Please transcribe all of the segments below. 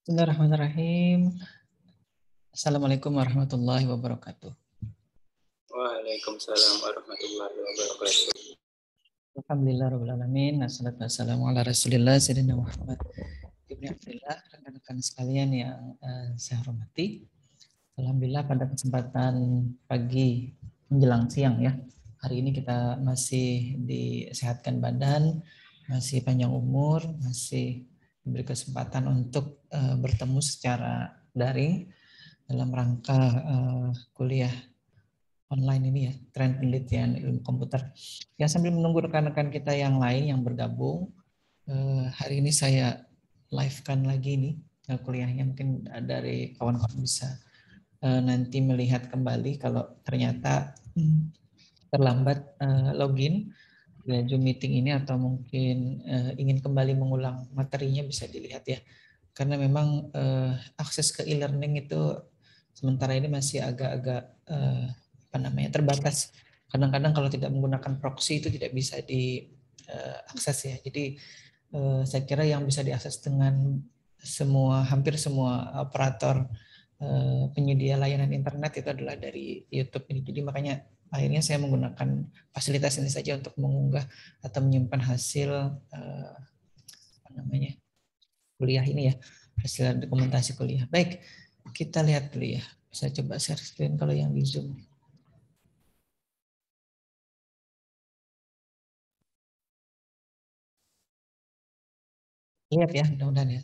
Bismillahirrahmanirrahim. Assalamualaikum warahmatullahi wabarakatuh. Waalaikumsalam warahmatullahi wabarakatuh. Alhamdulillahirrahmanirrahim. Assalatu wassalamu ala rasulillah Sayyidina Muhammad ibn Abdullah. Rekan-rekan sekalian yang saya hormati, alhamdulillah pada kesempatan pagi menjelang siang ya, hari ini kita masih disehatkan badan, masih panjang umur, masih diberi kesempatan untuk bertemu secara daring dalam rangka kuliah online ini ya, tren penelitian ilmu komputer. Ya, sambil menunggu rekan-rekan kita yang lain yang bergabung, hari ini saya live-kan lagi nih kuliahnya, mungkin dari kawan-kawan bisa nanti melihat kembali kalau ternyata terlambat login ya Zoom meeting ini, atau mungkin ingin kembali mengulang materinya bisa dilihat ya. Karena memang akses ke e-learning itu sementara ini masih agak-agak terbatas. Kadang-kadang kalau tidak menggunakan proxy itu tidak bisa diakses ya. Jadi saya kira yang bisa diakses dengan hampir semua operator penyedia layanan internet itu adalah dari YouTube ini. Jadi makanya akhirnya saya menggunakan fasilitas ini saja untuk mengunggah atau menyimpan hasil kuliah ini ya, hasil dokumentasi kuliah. Baik, kita lihat dulu ya. Saya coba share screen kalau yang di Zoom. Lihat ya, mudah-mudahan ya.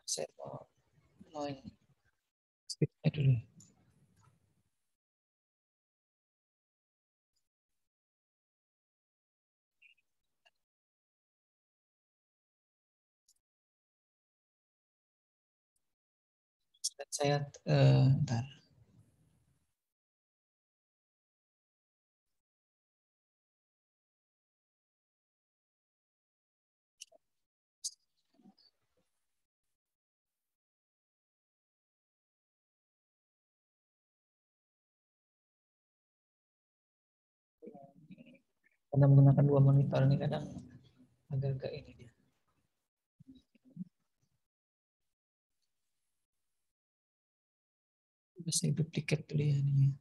Saya mau ini speednya dulu. Saya ntar. Karena menggunakan dua monitor ini kadang agak-agak ini dia. Bisa duplikat dulu ya ini.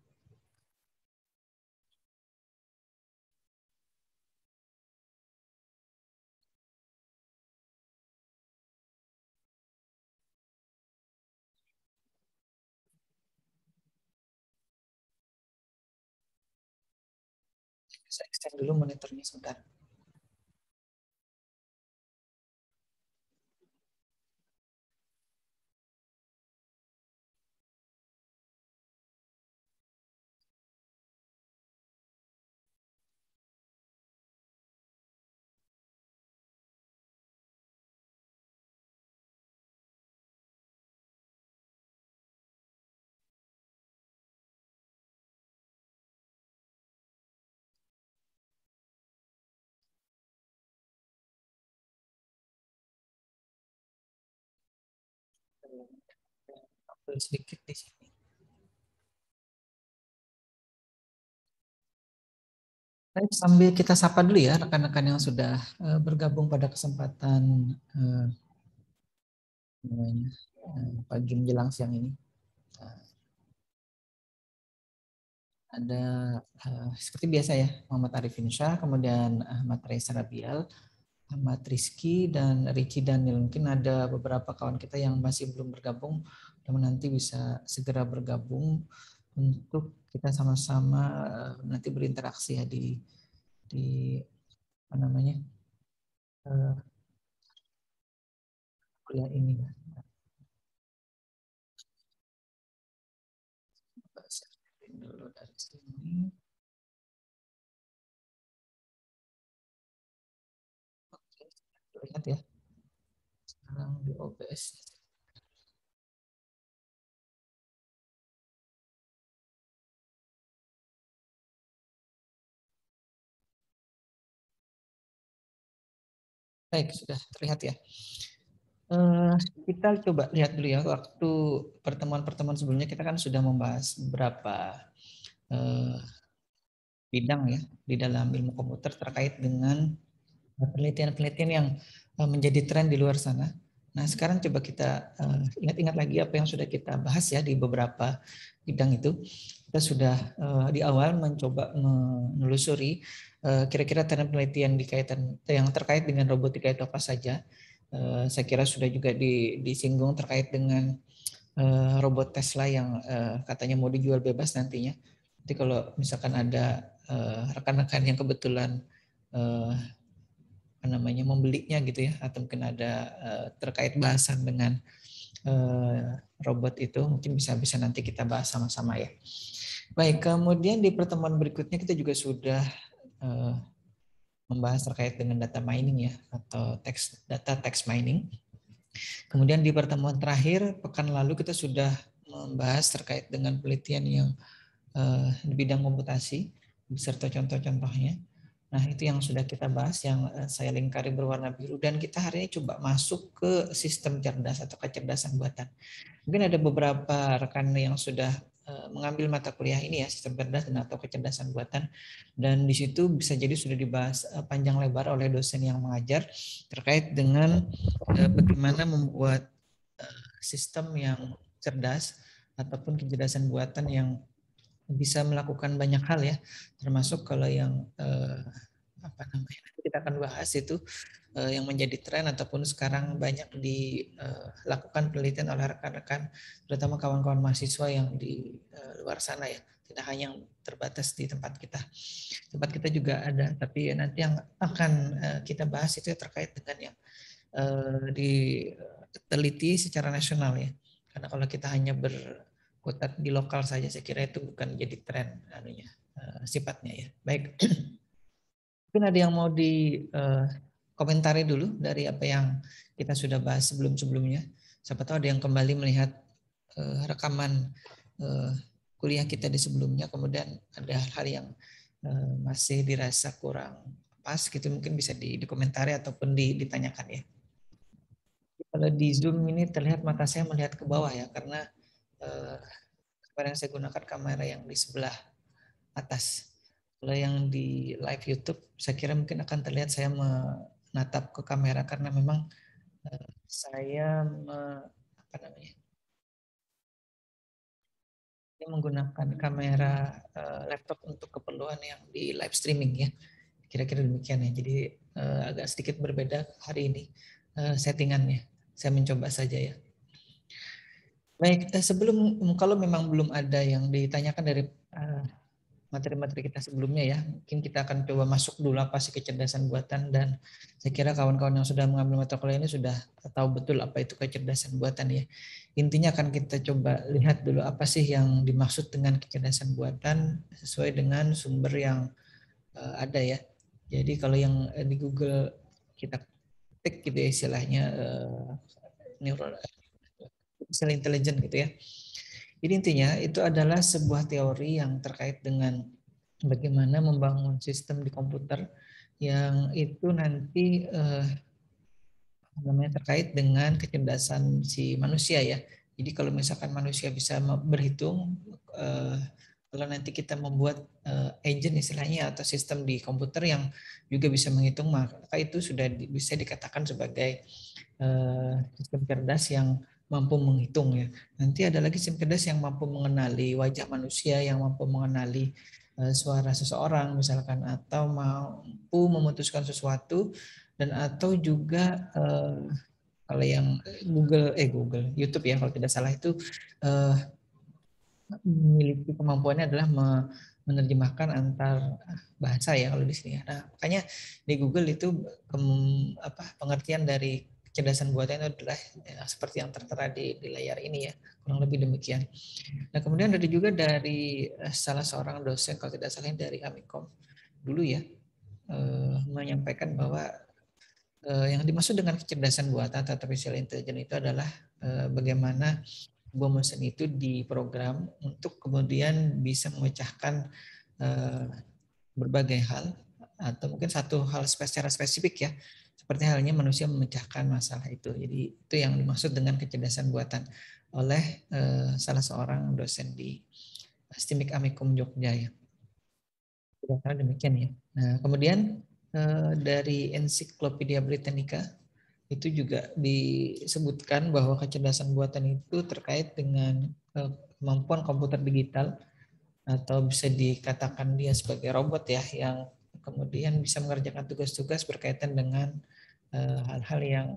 Saya extend dulu monitornya sebentar. sedikit di sini. Baik, sambil kita sapa dulu ya rekan-rekan yang sudah bergabung pada kesempatan pagi menjelang siang ini. Ada seperti biasa ya, Muhammad Arifin Syah, kemudian Ahmad Reza Rabial, Ahmad Rizky, dan Ricky Daniel. Mungkin ada beberapa kawan kita yang masih belum bergabung, namun nanti bisa segera bergabung untuk kita sama-sama nanti berinteraksi ya di apa namanya kuliah ini ya. Dulu dari sini. Oke, lihat ya. Sekarang di OBS. Baik, sudah terlihat ya. Kita coba lihat dulu ya, waktu pertemuan-pertemuan sebelumnya kita kan sudah membahas beberapa bidang ya di dalam ilmu komputer terkait dengan penelitian-penelitian yang menjadi tren di luar sana. Nah, sekarang coba kita ingat-ingat lagi apa yang sudah kita bahas ya di beberapa bidang itu. Kita sudah di awal mencoba menelusuri kira-kira tren penelitian yang terkait dengan robotika itu apa saja. Saya kira sudah juga disinggung terkait dengan robot Tesla yang katanya mau dijual bebas nantinya. Jadi kalau misalkan ada rekan-rekan yang kebetulan membelinya gitu ya, atau mungkin ada terkait bahasan dengan robot itu, mungkin bisa nanti kita bahas sama-sama ya. Baik, kemudian di pertemuan berikutnya kita juga sudah membahas terkait dengan data mining ya, atau data text mining. Kemudian di pertemuan terakhir pekan lalu kita sudah membahas terkait dengan penelitian yang di bidang komputasi beserta contoh-contohnya. Nah, itu yang sudah kita bahas yang saya lingkari berwarna biru, dan kita hari ini coba masuk ke sistem cerdas atau kecerdasan buatan. Mungkin ada beberapa rekan yang sudah mengambil mata kuliah ini ya, sistem cerdas dan atau kecerdasan buatan, dan di situ bisa jadi sudah dibahas panjang lebar oleh dosen yang mengajar terkait dengan bagaimana membuat sistem yang cerdas ataupun kecerdasan buatan yang bisa melakukan banyak hal ya, termasuk kalau yang kita akan bahas itu yang menjadi tren ataupun sekarang banyak dilakukan penelitian oleh rekan-rekan, terutama kawan-kawan mahasiswa yang di luar sana ya, tidak hanya yang terbatas di tempat kita. Tempat kita juga ada, tapi nanti yang akan kita bahas itu terkait dengan yang diteliti secara nasional ya. Karena kalau kita hanya berkutat di lokal saja, saya kira itu bukan jadi tren sifatnya ya. Baik. Mungkin ada yang mau dikomentari dulu dari apa yang kita sudah bahas sebelum-sebelumnya. Siapa tahu ada yang kembali melihat rekaman kuliah kita di sebelumnya, kemudian ada hal-hal yang masih dirasa kurang pas gitu, mungkin bisa dikomentari ataupun ditanyakan ya. Kalau di Zoom ini terlihat mata saya melihat ke bawah ya, karena kamera yang saya gunakan kamera yang di sebelah atas. Kalau yang di live YouTube, saya kira mungkin akan terlihat saya menatap ke kamera karena memang saya menggunakan kamera laptop untuk keperluan yang di live streaming ya. Kira-kira demikian ya. Jadi agak sedikit berbeda hari ini settingannya. Saya mencoba saja ya. Baik, sebelum kalau memang belum ada yang ditanyakan dari materi-materi kita sebelumnya ya, mungkin kita akan coba masuk dulu apa sih kecerdasan buatan, dan saya kira kawan-kawan yang sudah mengambil mata kuliah ini sudah tahu betul apa itu kecerdasan buatan ya. Intinya akan kita coba lihat dulu apa sih yang dimaksud dengan kecerdasan buatan sesuai dengan sumber yang ada ya. Jadi kalau yang di Google kita ketik gitu ya istilahnya neural artificial intelligence gitu ya. Jadi intinya itu adalah sebuah teori yang terkait dengan bagaimana membangun sistem di komputer yang itu nanti namanya terkait dengan kecerdasan si manusia ya, Jadi kalau misalkan manusia bisa berhitung, kalau nanti kita membuat agent istilahnya atau sistem di komputer yang juga bisa menghitung, maka itu sudah bisa dikatakan sebagai sistem cerdas yang mampu menghitung ya. Nanti ada lagi sistem cerdas yang mampu mengenali wajah manusia, yang mampu mengenali suara seseorang misalkan, atau mampu memutuskan sesuatu, dan atau juga kalau yang Google YouTube ya kalau tidak salah itu memiliki kemampuannya adalah menerjemahkan antar bahasa ya kalau di sini. Nah, makanya di Google itu pengertian dari kecerdasan buatan itu adalah seperti yang tertera di layar ini ya, kurang lebih demikian. Nah, kemudian ada juga dari salah seorang dosen kalau tidak salah dari Amikom dulu ya, menyampaikan bahwa yang dimaksud dengan kecerdasan buatan atau artificial intelligence itu adalah bagaimana sebuah mesin itu diprogram untuk kemudian bisa memecahkan berbagai hal atau mungkin satu hal secara spesifik ya, seperti halnya manusia memecahkan masalah itu. Jadi itu yang dimaksud dengan kecerdasan buatan oleh salah seorang dosen di STIMIK Amikum Jogja ya. Kira-kira demikian ya. Nah, kemudian dari Ensiklopedia Britannica itu juga disebutkan bahwa kecerdasan buatan itu terkait dengan kemampuan komputer digital, atau bisa dikatakan dia sebagai robot ya, yang kemudian bisa mengerjakan tugas-tugas berkaitan dengan hal-hal yang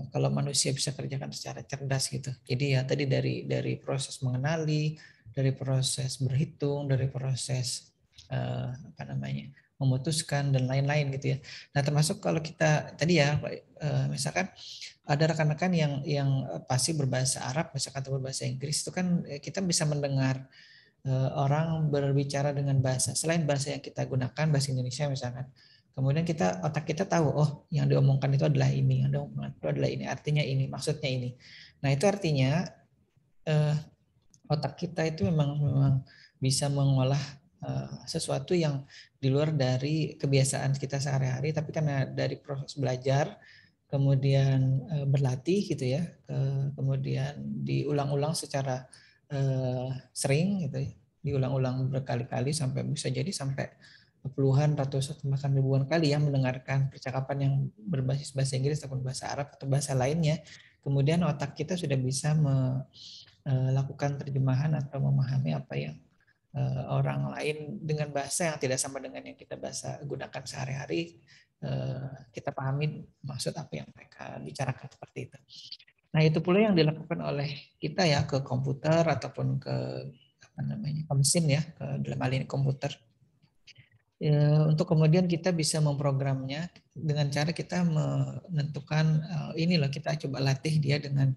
kalau manusia bisa kerjakan secara cerdas gitu. Jadi ya tadi dari proses mengenali, dari proses berhitung, dari proses memutuskan dan lain-lain gitu ya. Nah, termasuk kalau kita tadi ya misalkan ada rekan-rekan yang pasti berbahasa Arab misalkan atau berbahasa Inggris, itu kan kita bisa mendengar orang berbicara dengan bahasa selain bahasa yang kita gunakan, bahasa Indonesia misalkan. Kemudian otak kita tahu, oh yang diomongkan itu adalah ini, yang diomongkan itu adalah ini, artinya ini, maksudnya ini. Nah, itu artinya otak kita itu memang bisa mengolah sesuatu yang di luar dari kebiasaan kita sehari-hari, tapi karena dari proses belajar, kemudian berlatih gitu ya, kemudian diulang-ulang secara sering gitu ya, diulang-ulang berkali-kali sampai bisa jadi sampai puluhan, ratusan, bahkan ribuan kali ya mendengarkan percakapan yang berbasis bahasa Inggris ataupun bahasa Arab atau bahasa lainnya, kemudian otak kita sudah bisa melakukan terjemahan atau memahami apa yang orang lain dengan bahasa yang tidak sama dengan yang kita gunakan sehari-hari, kita pahami maksud apa yang mereka bicarakan seperti itu. Nah, itu pula yang dilakukan oleh kita ya ke komputer ataupun ke ke mesin ya, dalam hal ini komputer. Untuk kemudian kita bisa memprogramnya dengan cara kita menentukan ini loh, kita coba latih dia dengan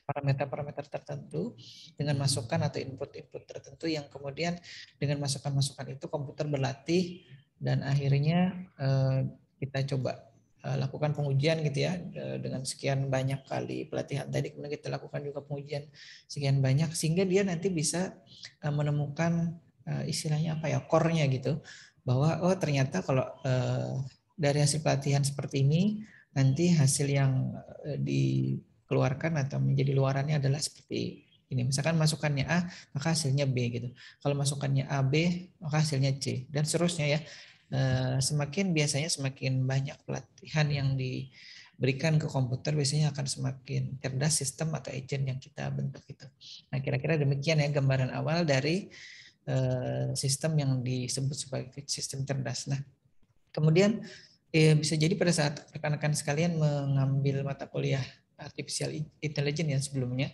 parameter-parameter tertentu dengan masukan atau input-input tertentu yang kemudian dengan masukan-masukan itu komputer berlatih dan akhirnya kita coba lakukan pengujian gitu ya dengan sekian banyak kali pelatihan tadi, kemudian kita lakukan juga pengujian sekian banyak sehingga dia nanti bisa menemukan istilahnya apa ya, core-nya gitu, bahwa oh ternyata kalau dari hasil pelatihan seperti ini nanti hasil yang dikeluarkan atau menjadi luarannya adalah seperti ini. Misalkan masukannya A, maka hasilnya B gitu. Kalau masukannya A, B, maka hasilnya C dan seterusnya ya. Biasanya semakin banyak pelatihan yang diberikan ke komputer, biasanya akan semakin cerdas sistem atau agent yang kita bentuk itu. Nah, kira-kira demikian ya gambaran awal dari sistem yang disebut sebagai sistem cerdas. Nah, kemudian bisa jadi pada saat rekan-rekan sekalian mengambil mata kuliah artificial intelligence yang sebelumnya,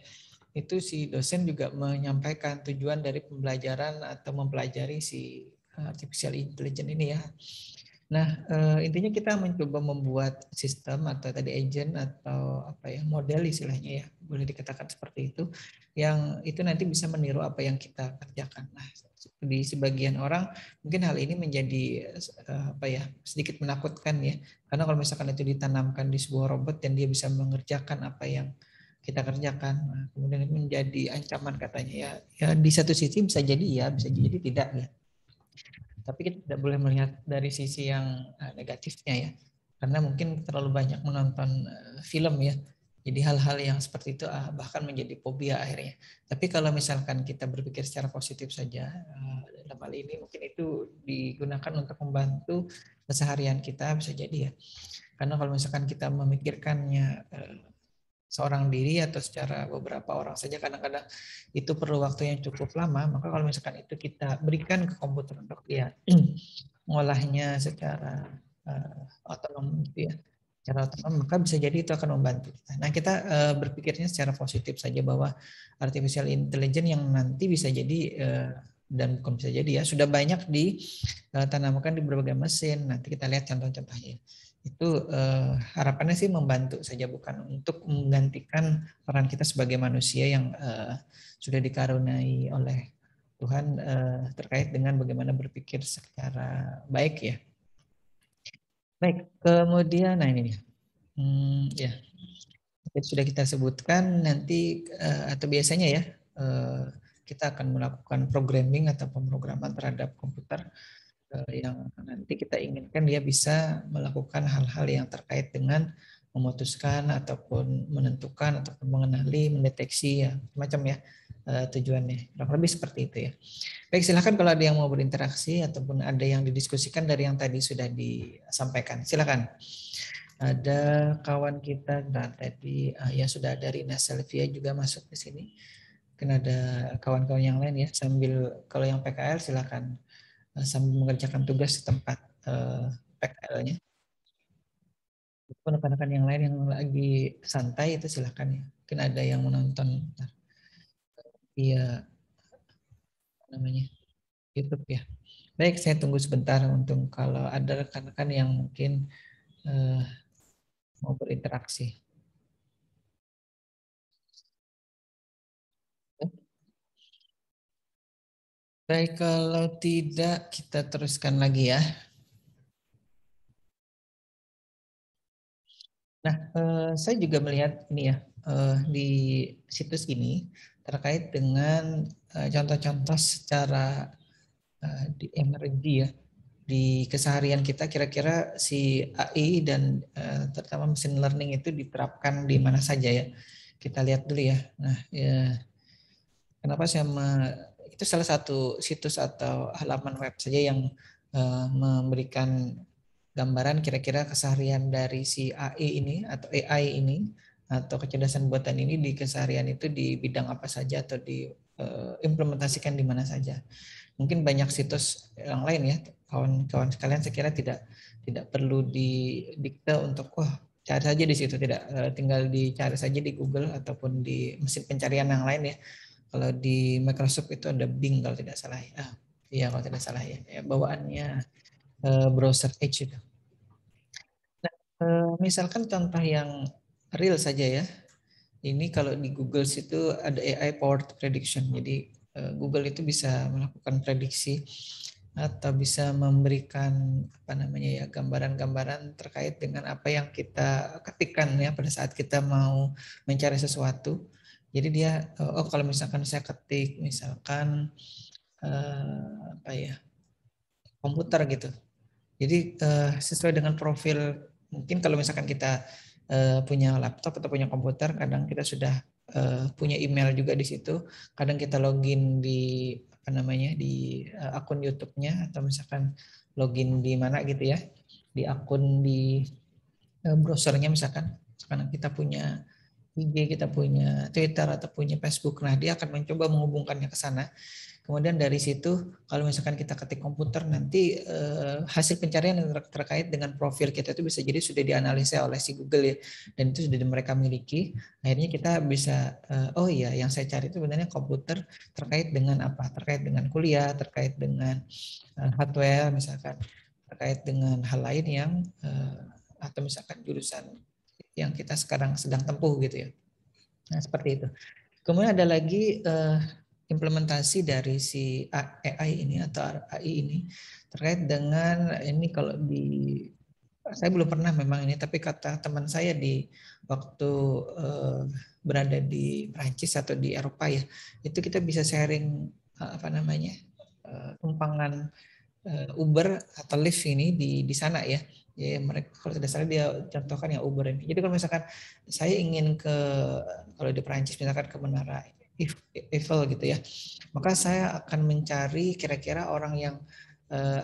itu si dosen juga menyampaikan tujuan dari pembelajaran atau mempelajari si artificial intelligence ini ya. Nah, intinya kita mencoba membuat sistem atau tadi agent atau apa ya, model istilahnya ya, boleh dikatakan seperti itu, yang itu nanti bisa meniru apa yang kita kerjakan. Nah, di sebagian orang mungkin hal ini menjadi apa ya, sedikit menakutkan ya, karena kalau misalkan itu ditanamkan di sebuah robot dan dia bisa mengerjakan apa yang kita kerjakan, nah, kemudian itu menjadi ancaman katanya ya. Ya di satu sisi bisa jadi ya, bisa jadi tidak ya. Tapi kita tidak boleh melihat dari sisi yang negatifnya ya. karena mungkin terlalu banyak menonton film ya. Jadi hal-hal yang seperti itu bahkan menjadi fobia akhirnya. Tapi kalau misalkan kita berpikir secara positif saja, dalam hal ini mungkin itu digunakan untuk membantu keseharian kita bisa jadi ya. Karena kalau misalkan kita memikirkannya seorang diri atau secara beberapa orang saja, kadang-kadang itu perlu waktu yang cukup lama. Maka kalau misalkan itu kita berikan ke komputer untuk dia mengolahnya secara otonom gitu ya, secara otonom, maka bisa jadi itu akan membantu kita. Nah, kita berpikirnya secara positif saja bahwa artificial intelligence yang nanti bisa jadi dan bukan bisa jadi ya, sudah banyak ditanamkan di berbagai mesin. Nanti kita lihat contoh-contohnya. Itu harapannya sih membantu saja, bukan untuk menggantikan peran kita sebagai manusia yang sudah dikaruniai oleh Tuhan terkait dengan bagaimana berpikir secara baik ya. Baik, kemudian nah ini dia. Ya, sudah kita sebutkan nanti atau biasanya ya kita akan melakukan programming atau pemrograman terhadap komputer yang nanti kita inginkan dia bisa melakukan hal-hal yang terkait dengan memutuskan ataupun menentukan ataupun mengenali, mendeteksi ya macam ya tujuannya. Kurang lebih seperti itu ya. Baik, silakan kalau ada yang mau berinteraksi ataupun ada yang didiskusikan dari yang tadi sudah disampaikan. Silakan. Ada kawan kita dan tadi ya sudah dari Rina Selvia juga masuk ke sini. Mungkin ada kawan-kawan yang lain ya. Sambil kalau yang PKL silakan sambil mengerjakan tugas di tempat PKL-nya. Rekan-rekan yang lain yang lagi santai itu silakan ya. Mungkin ada yang menonton via namanya YouTube ya. Baik, saya tunggu sebentar untuk kalau ada rekan-rekan yang mungkin mau berinteraksi. Baik, kalau tidak kita teruskan lagi ya. Nah, saya juga melihat ini ya di situs ini terkait dengan contoh-contoh secara di emergency ya di keseharian kita, kira-kira si AI dan terutama machine learning itu diterapkan di mana saja ya. Kita lihat dulu ya. Nah, ya, kenapa saya itu salah satu situs atau halaman web saja yang memberikan gambaran kira-kira keseharian dari si AI ini atau AI ini atau kecerdasan buatan ini di keseharian itu di bidang apa saja atau diimplementasikan di mana saja. Mungkin banyak situs yang lain ya, kawan-kawan sekalian, saya kira tidak perlu didikte untuk cari saja di situ, tidak tinggal dicari saja di Google ataupun di mesin pencarian yang lain ya. Kalau di Microsoft itu ada Bing kalau tidak salah ya. Iya kalau tidak salah ya. Bawaannya browser Edge itu. Nah, misalkan contoh yang real saja ya. Ini kalau di Google situ ada AI powered prediction. Jadi Google itu bisa melakukan prediksi atau bisa memberikan apa namanya ya gambaran-gambaran terkait dengan apa yang kita ketikkan ya pada saat kita mau mencari sesuatu. Jadi dia kalau misalkan saya ketik misalkan apa ya komputer gitu. Jadi sesuai dengan profil, mungkin kalau misalkan kita punya laptop atau punya komputer, kadang kita sudah punya email juga di situ. Kadang kita login di apa namanya di akun YouTube-nya atau misalkan login di mana gitu ya, di akun di browsernya misalkan. Karena kita punya IG, kita punya Twitter atau punya Facebook. Nah, dia akan mencoba menghubungkannya ke sana. Kemudian dari situ kalau misalkan kita ketik komputer nanti hasil pencarian yang terkait dengan profil kita itu bisa jadi sudah dianalisa oleh si Google ya, dan itu sudah mereka miliki. Akhirnya kita bisa oh iya yang saya cari itu sebenarnya komputer terkait dengan apa? Terkait dengan kuliah, terkait dengan hardware misalkan, terkait dengan hal lain yang atau misalkan jurusan yang kita sekarang sedang tempuh gitu ya. Nah, seperti itu. Kemudian ada lagi implementasi dari si AI ini atau AI ini terkait dengan ini kalau saya belum pernah memang ini, tapi kata teman saya di waktu berada di Prancis atau di Eropa ya, itu kita bisa sharing apa namanya tumpangan Uber atau Lyft ini di sana ya. Ya mereka kalau tidak salah dia contohkan yang Uber ini. Jadi kalau misalkan saya ingin kalau di Perancis misalkan ke Menara Eiffel gitu ya, maka saya akan mencari kira-kira orang yang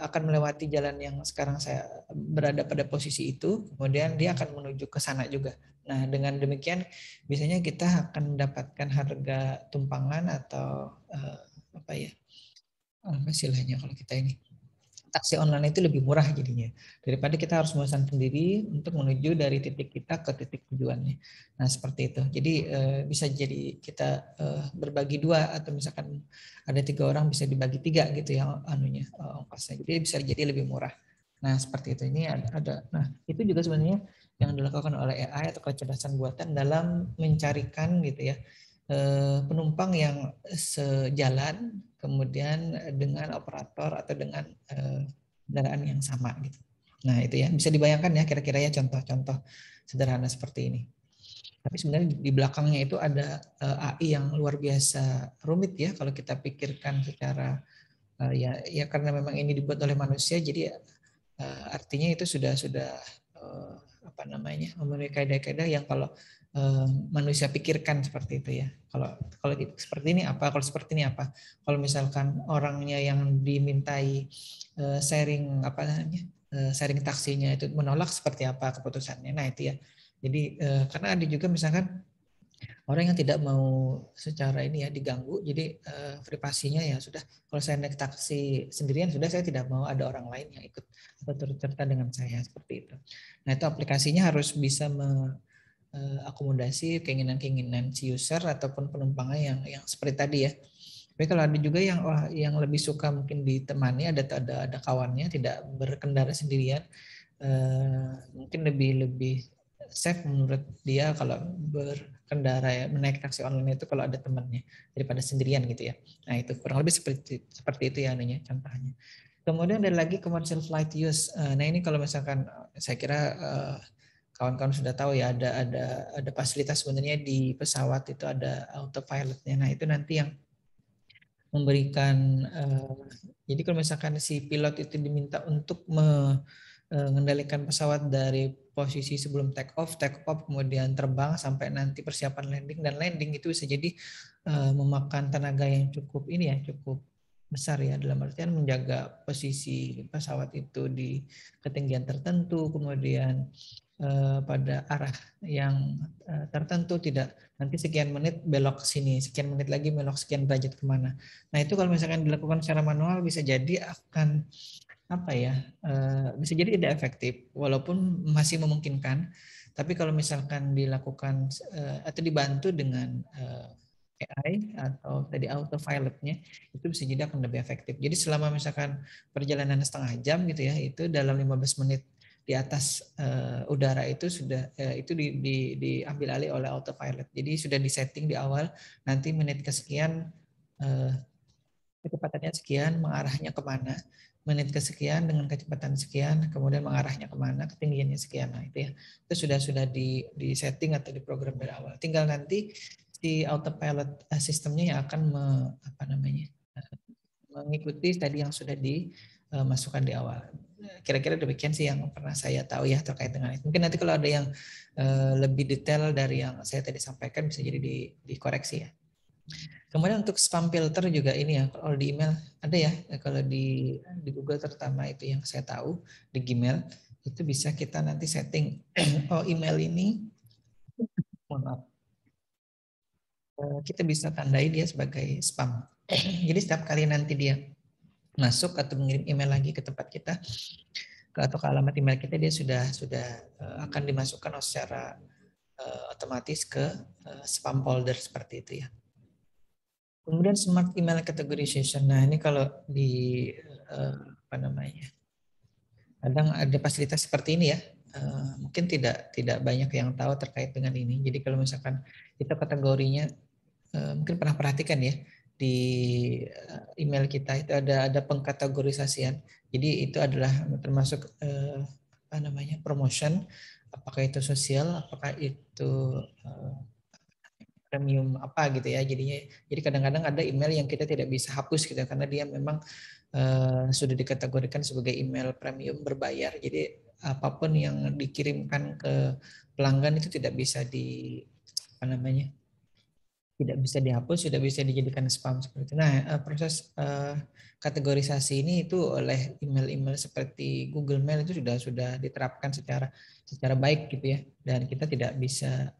akan melewati jalan yang sekarang saya berada pada posisi itu, kemudian dia akan menuju ke sana juga. Nah, dengan demikian biasanya kita akan mendapatkan harga tumpangan atau apa ya, istilahnya kalau kita ini taksi online itu lebih murah jadinya daripada kita harus memesan sendiri untuk menuju dari titik kita ke titik tujuannya. Nah seperti itu. Jadi bisa jadi kita berbagi dua atau misalkan ada 3 orang bisa dibagi 3 gitu ya ongkosnya. Jadi bisa jadi lebih murah. Nah seperti itu. Ini ada. Nah itu juga sebenarnya yang dilakukan oleh AI atau kecerdasan buatan dalam mencarikan gitu ya penumpang yang sejalan kemudian dengan operator atau dengan kendaraan yang sama gitu. Nah itu ya bisa dibayangkan ya kira-kira ya contoh-contoh sederhana seperti ini. Tapi sebenarnya di belakangnya itu ada AI yang luar biasa rumit ya kalau kita pikirkan secara ya karena memang ini dibuat oleh manusia jadi artinya itu sudah apa namanya memiliki kaidah-kaidah yang kalau manusia pikirkan seperti itu ya. Kalau seperti ini apa, kalau seperti ini apa. Kalau misalkan orangnya yang dimintai sharing apa namanya sharing taksinya itu menolak seperti apa keputusannya. Nah itu ya. Jadi karena ada juga misalkan orang yang tidak mau secara ini ya diganggu, jadi privasinya ya sudah. Kalau saya naik taksi sendirian sudah saya tidak mau ada orang lain yang ikut atau turut serta dengan saya seperti itu. Nah itu aplikasinya harus bisa akomodasi keinginan-keinginan si user ataupun penumpangnya yang seperti tadi ya. Tapi kalau ada juga yang lebih suka mungkin ditemani ada kawannya tidak berkendara sendirian mungkin lebih safe menurut dia kalau berkendara ya menaik taksi online itu kalau ada temannya daripada sendirian gitu ya. Nah itu kurang lebih seperti itu ya anunya contohnya. Kemudian ada lagi commercial flight use. Nah ini kalau misalkan saya kira kawan-kawan sudah tahu ya ada fasilitas sebenarnya di pesawat itu ada autopilotnya. Nah itu nanti yang memberikan jadi kalau misalkan si pilot itu diminta untuk mengendalikan pesawat dari posisi sebelum take off, kemudian terbang sampai nanti persiapan landing dan landing itu bisa jadi memakan tenaga yang cukup ini ya cukup besar ya dalam artian menjaga posisi pesawat itu di ketinggian tertentu kemudian pada arah yang tertentu tidak nanti sekian menit belok ke sini sekian menit lagi belok sekian derajat kemana. Nah itu kalau misalkan dilakukan secara manual bisa jadi akan apa ya bisa jadi tidak efektif walaupun masih memungkinkan tapi kalau misalkan dilakukan atau dibantu dengan AI atau tadi autopilotnya itu bisa jadi akan lebih efektif. Jadi selama misalkan perjalanan setengah jam gitu ya itu dalam 15 menit di atas udara itu sudah itu diambil alih oleh autopilot. Jadi sudah disetting di awal nanti menit kesekian kecepatannya sekian, mengarahnya kemana, menit kesekian dengan kecepatan sekian, kemudian mengarahnya kemana, ketinggiannya sekian. Nah itu ya, itu sudah di setting atau diprogram dari awal. Tinggal nanti si autopilot sistemnya yang akan apa namanya mengikuti tadi yang sudah dimasukkan di awal. Kira-kira demikian sih yang pernah saya tahu ya terkait dengan itu. Mungkin nanti kalau ada yang lebih detail dari yang saya tadi sampaikan bisa jadi dikoreksi ya. Kemudian untuk spam filter juga ini ya, kalau di email ada ya, kalau di Google terutama itu yang saya tahu di Gmail itu bisa kita nanti setting oh email ini, mohon maaf, kita bisa tandai dia sebagai spam. Jadi setiap kali nanti dia masuk atau mengirim email lagi ke tempat kita atau ke alamat email kita dia sudah akan dimasukkan secara otomatis ke spam folder seperti itu ya. Kemudian smart email categorization. Nah ini kalau di apa namanya, kadang ada fasilitas seperti ini ya. Mungkin tidak banyak yang tahu terkait dengan ini. Jadi kalau misalkan kita kategorinya mungkin pernah perhatikan ya di email kita itu ada pengkategorisasian. Jadi itu adalah termasuk apa namanya promotion, apakah itu sosial, apakah itu premium apa gitu ya. Jadi kadang-kadang ada email yang kita tidak bisa hapus gitu karena dia memang sudah dikategorikan sebagai email premium berbayar. Jadi apapun yang dikirimkan ke pelanggan itu tidak bisa tidak bisa dihapus, tidak bisa dijadikan spam seperti itu. Nah, proses kategorisasi ini itu oleh email-email seperti Google Mail itu sudah diterapkan secara baik gitu ya. Dan kita tidak bisa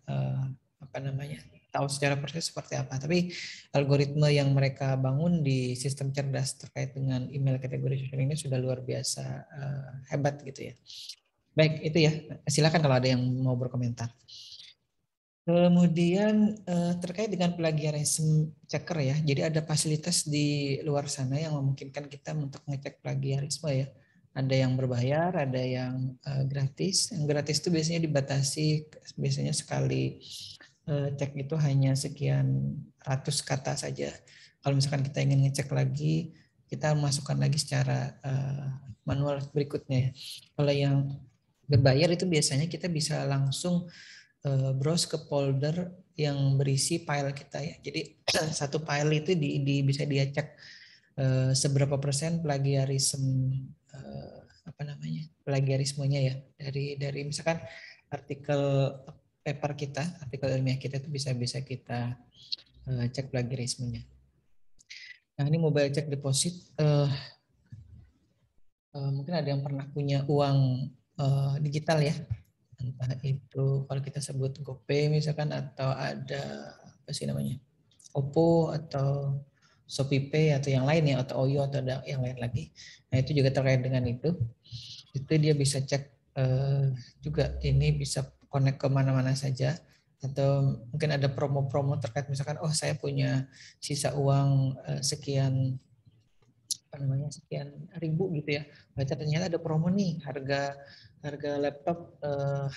tahu secara persis seperti apa. Tapi algoritma yang mereka bangun di sistem cerdas terkait dengan email categorization ini sudah luar biasa hebat gitu ya. Baik, itu ya. Silakan kalau ada yang mau berkomentar. Kemudian terkait dengan plagiarism checker ya, jadi ada fasilitas di luar sana yang memungkinkan kita untuk ngecek plagiarisme ya. Ada yang berbayar, ada yang gratis. Yang gratis itu biasanya dibatasi, biasanya sekali cek itu hanya sekian ratus kata saja. Kalau misalkan kita ingin ngecek lagi, kita masukkan lagi secara manual berikutnya. Kalau yang berbayar itu biasanya kita bisa langsung browse ke folder yang berisi file kita ya. Jadi satu file itu bisa dia cek seberapa persen plagiarismenya ya dari misalkan artikel paper kita, artikel ilmiah kita itu bisa kita cek plagiarismenya. Nah ini mobile check deposit, mungkin ada yang pernah punya uang digital ya. Entah itu kalau kita sebut GoPay misalkan atau ada apa sih namanya Oppo atau ShopeePay atau yang lain ya atau Oyo atau ada yang lain lagi. Nah itu juga terkait dengan itu dia bisa cek juga ini bisa connect ke mana-mana saja atau mungkin ada promo-promo terkait misalkan saya punya sisa uang sekian sekian ribu gitu ya. Ternyata ada promo nih harga laptop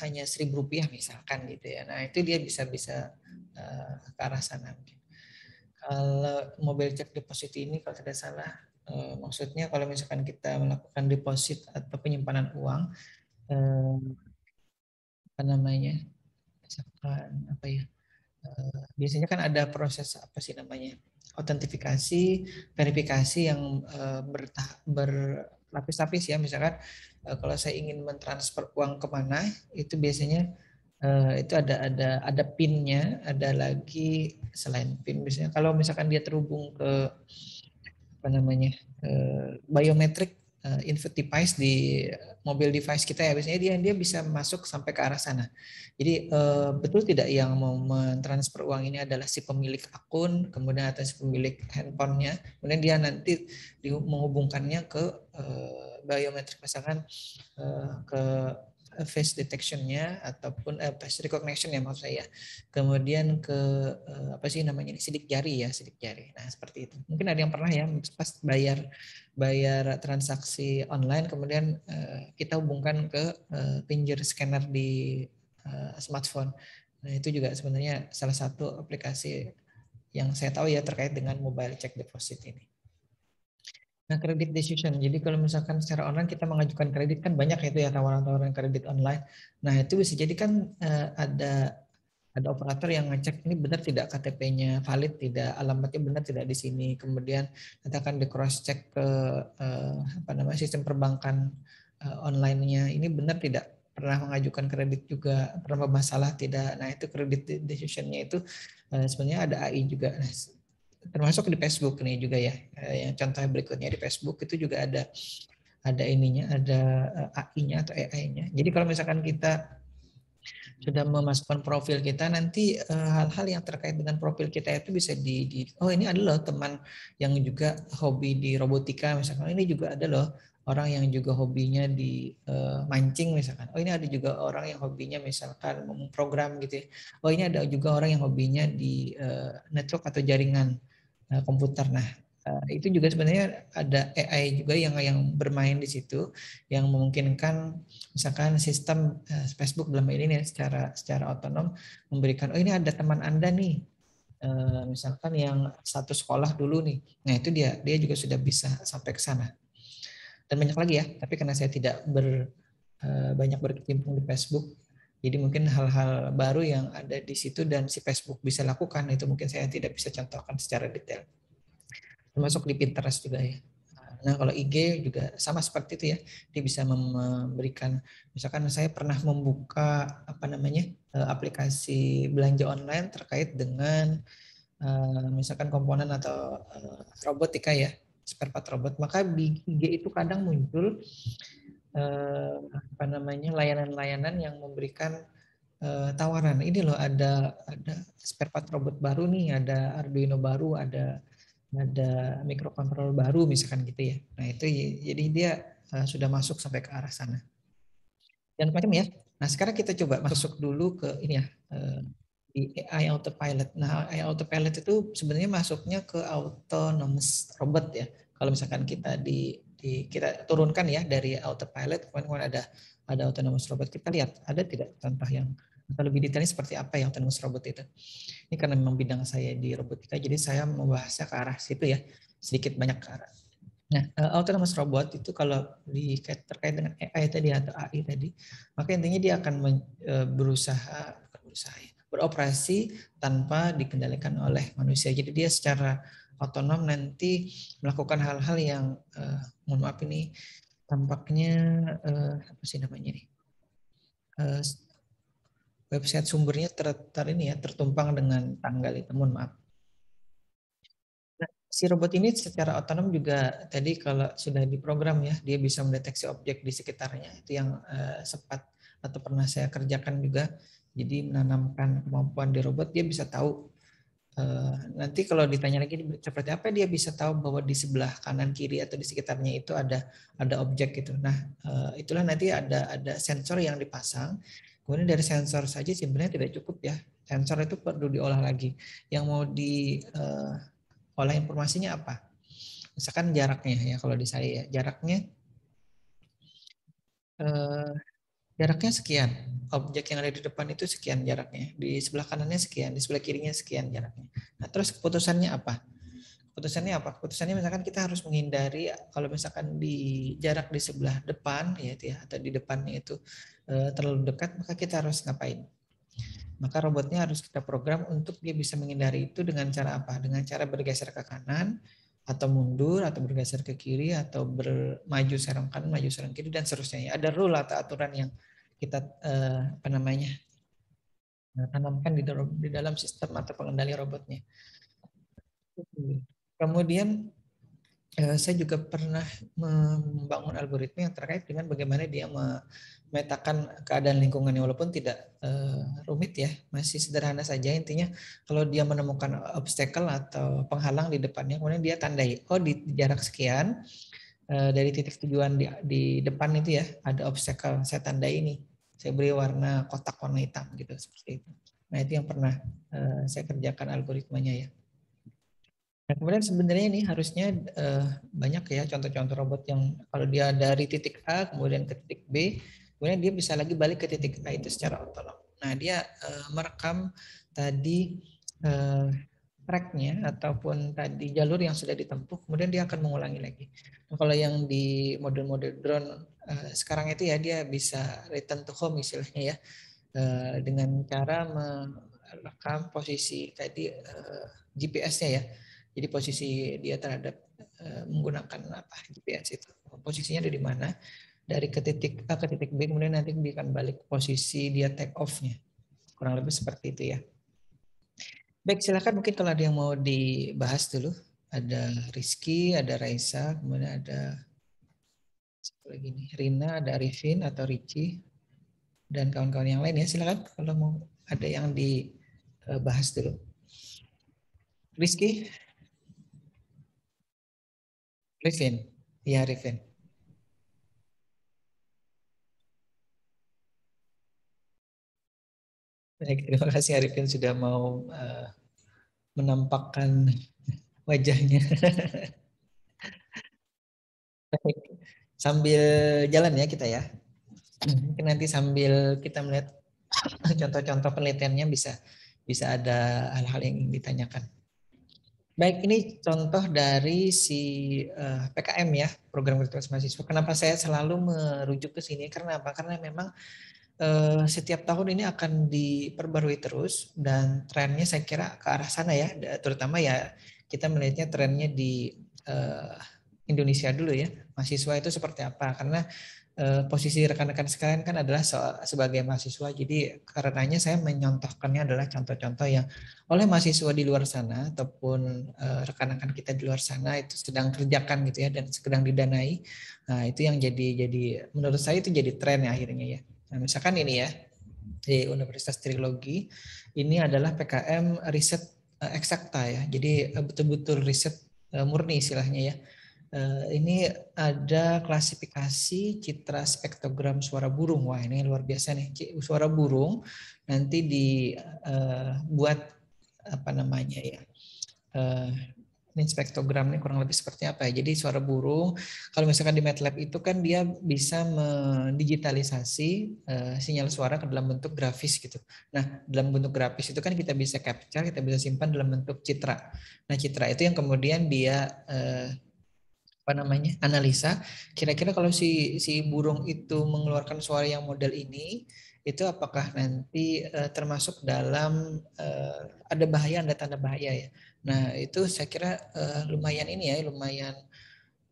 hanya Rp1.000 misalkan gitu ya. Nah itu dia bisa ke arah sana. Kalau mobile check deposit ini kalau tidak salah maksudnya kalau misalkan kita melakukan deposit atau penyimpanan uang misalkan biasanya kan ada proses autentifikasi, verifikasi yang berlapis-lapis ya. Misalkan kalau saya ingin mentransfer uang kemana, itu biasanya itu ada PIN-nya, ada lagi selain PIN. Biasanya kalau misalkan dia terhubung ke biometric input device di mobil device kita ya, biasanya dia bisa masuk sampai ke arah sana. Jadi betul tidak yang mau mentransfer uang ini adalah si pemilik akun, kemudian atau si pemilik handphonenya, kemudian dia nanti menghubungkannya ke biometric misalkan ke face detection-nya ataupun face recognition ya maksud saya. Kemudian ke sidik jari. Nah, seperti itu. Mungkin ada yang pernah ya pas bayar transaksi online kemudian kita hubungkan ke finger scanner di smartphone. Nah, itu juga sebenarnya salah satu aplikasi yang saya tahu ya terkait dengan mobile check deposit ini. Nah, credit decision. Jadi kalau misalkan secara online kita mengajukan kredit kan banyak itu ya tawaran-tawaran kredit online. Nah, itu bisa jadi kan ada operator yang ngecek ini benar tidak KTP-nya valid, tidak alamatnya benar tidak di sini. Kemudian nanti akan di cross check ke sistem perbankan online-nya. Ini benar tidak pernah mengajukan kredit juga, pernah bermasalah tidak. Nah, itu credit decision-nya itu sebenarnya ada AI juga. Nah, termasuk di Facebook ini juga ya. Yang contoh berikutnya di Facebook itu juga ada ininya, ada AI-nya atau AI-nya. Jadi kalau misalkan kita sudah memasukkan profil kita, nanti hal-hal yang terkait dengan profil kita itu bisa ini ada loh teman yang juga hobi di robotika misalkan, ini juga ada loh orang yang juga hobinya di mancing misalkan, ini ada juga orang yang hobinya misalkan memprogram gitu ya, ini ada juga orang yang hobinya di network atau jaringan komputer. Nah, itu juga sebenarnya ada AI juga yang bermain di situ, yang memungkinkan misalkan sistem Facebook dalam ini nih secara otonom memberikan, ini ada teman Anda nih, misalkan yang satu sekolah dulu nih. Nah, itu dia juga sudah bisa sampai ke sana. Dan banyak lagi ya, tapi karena saya tidak banyak berkecimpung di Facebook, Jadi mungkin hal-hal baru yang ada di situ dan si Facebook bisa lakukan itu mungkin saya tidak bisa contohkan secara detail. Termasuk di Pinterest juga ya. Nah kalau IG juga sama seperti itu ya, dia bisa memberikan, misalkan saya pernah membuka aplikasi belanja online terkait dengan misalkan komponen atau robotika ya, spare part robot, maka di IG itu kadang muncul layanan-layanan yang memberikan tawaran. Ini loh ada spare part robot baru nih, ada Arduino baru, ada microcontroller baru misalkan gitu ya. Nah itu jadi dia sudah masuk sampai ke arah sana. Dan macam ya. Nah sekarang kita coba masuk dulu ke ini ya, di AI Autopilot. Nah AI Autopilot itu sebenarnya masuknya ke autonomous robot ya. Kalau misalkan kita kita turunkan ya dari Autopilot, kemudian ada autonomous robot, kita lihat ada tidak contoh yang atau lebih detailnya seperti apa ya autonomous robot itu. Ini karena memang bidang saya di robotika, jadi saya membahasnya ke arah situ ya, sedikit banyak ke arah. Nah, autonomous robot itu kalau terkait dengan AI tadi atau AI tadi, maka intinya dia akan beroperasi tanpa dikendalikan oleh manusia. Jadi dia secara otonom nanti melakukan hal-hal yang, mohon maaf ini tampaknya apa sih namanya nih? Website sumbernya tertumpang dengan tanggal itu, mohon maaf. Nah, si robot ini secara otonom juga tadi kalau sudah diprogram ya, dia bisa mendeteksi objek di sekitarnya. Itu yang sempat atau pernah saya kerjakan juga. Jadi menanamkan kemampuan di robot, dia bisa tahu. Nanti kalau ditanya lagi seperti apa dia bisa tahu bahwa di sebelah kanan kiri atau di sekitarnya itu ada objek gitu. Nah, itulah nanti ada sensor yang dipasang. Kemudian dari sensor saja sebenarnya tidak cukup ya. Sensor itu perlu diolah lagi. Yang mau diolah informasinya apa? Misalkan jaraknya ya, kalau di saya ya, jaraknya sekian. Objek yang ada di depan itu sekian jaraknya. Di sebelah kanannya sekian, di sebelah kirinya sekian jaraknya. Nah, terus keputusannya apa? Keputusannya misalkan kita harus menghindari kalau misalkan di jarak di sebelah depan ya atau di depannya itu terlalu dekat, maka kita harus ngapain? Maka robotnya harus kita program untuk dia bisa menghindari itu dengan cara apa? Dengan cara bergeser ke kanan atau mundur atau bergeser ke kiri atau maju serong kanan, maju serong kiri dan seterusnya. Ada rule atau aturan yang kita tanamkan di dalam sistem atau pengendali robotnya. Kemudian saya juga pernah membangun algoritma yang terkait dengan bagaimana dia memetakan keadaan lingkungannya, walaupun tidak rumit ya, masih sederhana saja. Intinya kalau dia menemukan obstacle atau penghalang di depannya, kemudian dia tandai, oh di jarak sekian dari titik tujuan di depan itu ya ada obstacle, saya tandai ini, saya beri warna kotak warna hitam gitu seperti itu. Nah itu yang pernah saya kerjakan algoritmanya ya. Nah, kemudian sebenarnya ini harusnya banyak ya contoh-contoh robot yang kalau dia dari titik A kemudian ke titik B, kemudian dia bisa lagi balik ke titik A itu secara otonom. Nah, dia merekam tadi tracknya ataupun tadi jalur yang sudah ditempuh, kemudian dia akan mengulangi lagi. Nah, kalau yang di model-model drone sekarang itu ya dia bisa return to home istilahnya ya, dengan cara merekam posisi tadi GPS-nya ya. Jadi posisi dia terhadap menggunakan GPS itu. Posisinya ada di mana? Dari ke titik A ke titik B, kemudian nanti dia akan balik posisi dia take off-nya. Kurang lebih seperti itu ya. Baik, silakan mungkin kalau ada yang mau dibahas dulu. Ada Rizky, ada Raisa, kemudian ada satu lagi nih, Rina, ada Arifin atau Ricci, dan kawan-kawan yang lain ya. Silakan kalau mau ada yang dibahas dulu. Rizky? Rifin, ya Rifin. Baik, terima kasih Arifin sudah mau menampakkan wajahnya. Baik. Sambil jalan ya kita ya. Mungkin nanti sambil kita melihat contoh-contoh penelitiannya bisa ada hal-hal yang ingin ditanyakan. Baik, ini contoh dari si PKM ya, program kreativitas mahasiswa. Kenapa saya selalu merujuk ke sini? Karena apa? Karena memang setiap tahun ini akan diperbarui terus dan trennya saya kira ke arah sana ya, terutama ya kita melihatnya trennya di Indonesia dulu ya, mahasiswa itu seperti apa, karena posisi rekan-rekan sekalian kan adalah sebagai mahasiswa, jadi karenanya saya menyontohkannya adalah contoh-contoh yang oleh mahasiswa di luar sana ataupun rekan-rekan kita di luar sana itu sedang kerjakan gitu ya dan sedang didanai. Nah, itu yang jadi menurut saya itu jadi tren ya akhirnya ya. Nah, misalkan ini ya di Universitas Trilogi ini adalah PKM riset eksakta ya. Jadi betul-betul riset murni istilahnya ya. Ini ada klasifikasi citra spektrogram suara burung. Wah, ini luar biasa nih. Suara burung nanti dibuat apa namanya ya? Ini spektrogram ini kurang lebih seperti apa ya. Jadi suara burung, kalau misalkan di MATLAB itu kan dia bisa mendigitalisasi sinyal suara ke dalam bentuk grafis gitu. Nah, dalam bentuk grafis itu kan kita bisa capture, kita bisa simpan dalam bentuk citra. Nah, citra itu yang kemudian dia apa namanya analisa kira-kira kalau si burung itu mengeluarkan suara yang model ini itu apakah nanti termasuk dalam ada bahaya, ada tanda bahaya ya. Nah itu saya kira lumayan ini ya, lumayan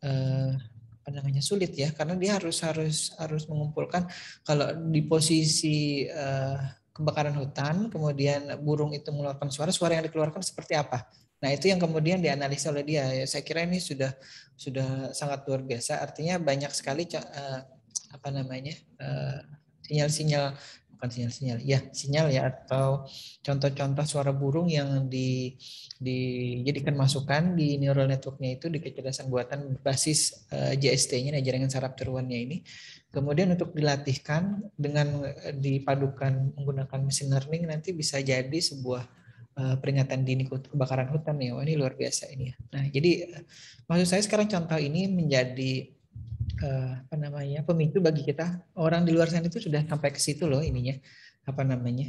apa namanya sulit ya, karena dia harus mengumpulkan kalau di posisi kebakaran hutan kemudian burung itu mengeluarkan suara yang dikeluarkan seperti apa. Nah itu yang kemudian dianalisa oleh dia. Ya, saya kira ini sudah sangat luar biasa. Artinya banyak sekali apa namanya sinyal-sinyal, bukan sinyal-sinyal, ya sinyal ya atau contoh-contoh suara burung yang dijadikan masukan di neural networknya itu di kecerdasan buatan berbasis JST-nya, jaringan saraf tiruannya ini. Kemudian untuk dilatihkan dengan dipadukan menggunakan machine learning nanti bisa jadi sebuah peringatan dini kebakaran hutan ya. Wah, ini luar biasa ini ya. Nah, jadi maksud saya sekarang contoh ini menjadi apa namanya pemicu bagi kita orang di luar sana itu sudah sampai ke situ loh ininya apa namanya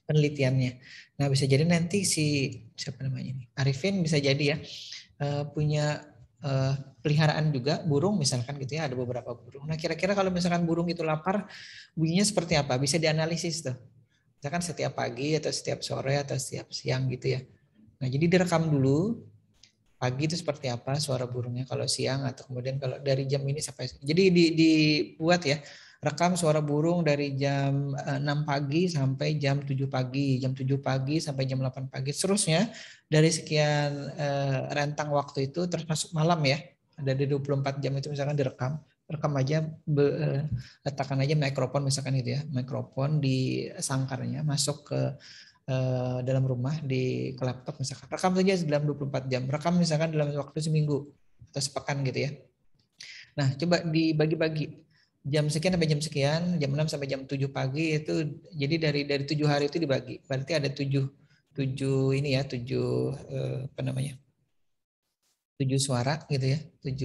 penelitiannya. Nah, bisa jadi nanti siapa namanya ini Arifin bisa jadi ya punya peliharaan juga burung misalkan gitu ya, ada beberapa burung. Nah, kira-kira kalau misalkan burung itu lapar bunyinya seperti apa? Bisa dianalisis tuh. Misalkan setiap pagi atau setiap sore atau setiap siang gitu ya. Nah, jadi direkam dulu pagi itu seperti apa suara burungnya kalau siang atau kemudian kalau dari jam ini sampai jadi dibuat ya rekam suara burung dari jam 6 pagi sampai jam 7 pagi, jam 7 pagi sampai jam 8 pagi. Seterusnya dari sekian rentang waktu itu termasuk malam ya. Ada di 24 jam itu misalkan rekam aja letakkan aja mikrofon misalkan gitu ya. Mikrofon di sangkarnya masuk ke dalam rumah ke laptop misalkan. Rekam saja dalam 24 jam. Rekam misalkan dalam waktu seminggu atau sepekan gitu ya. Nah, coba dibagi-bagi. Jam sekian sampai jam sekian, jam 6 sampai jam 7 pagi itu jadi dari 7 hari itu dibagi. Berarti ada 7 ini ya, 7 apa namanya? 7 suara gitu ya. 7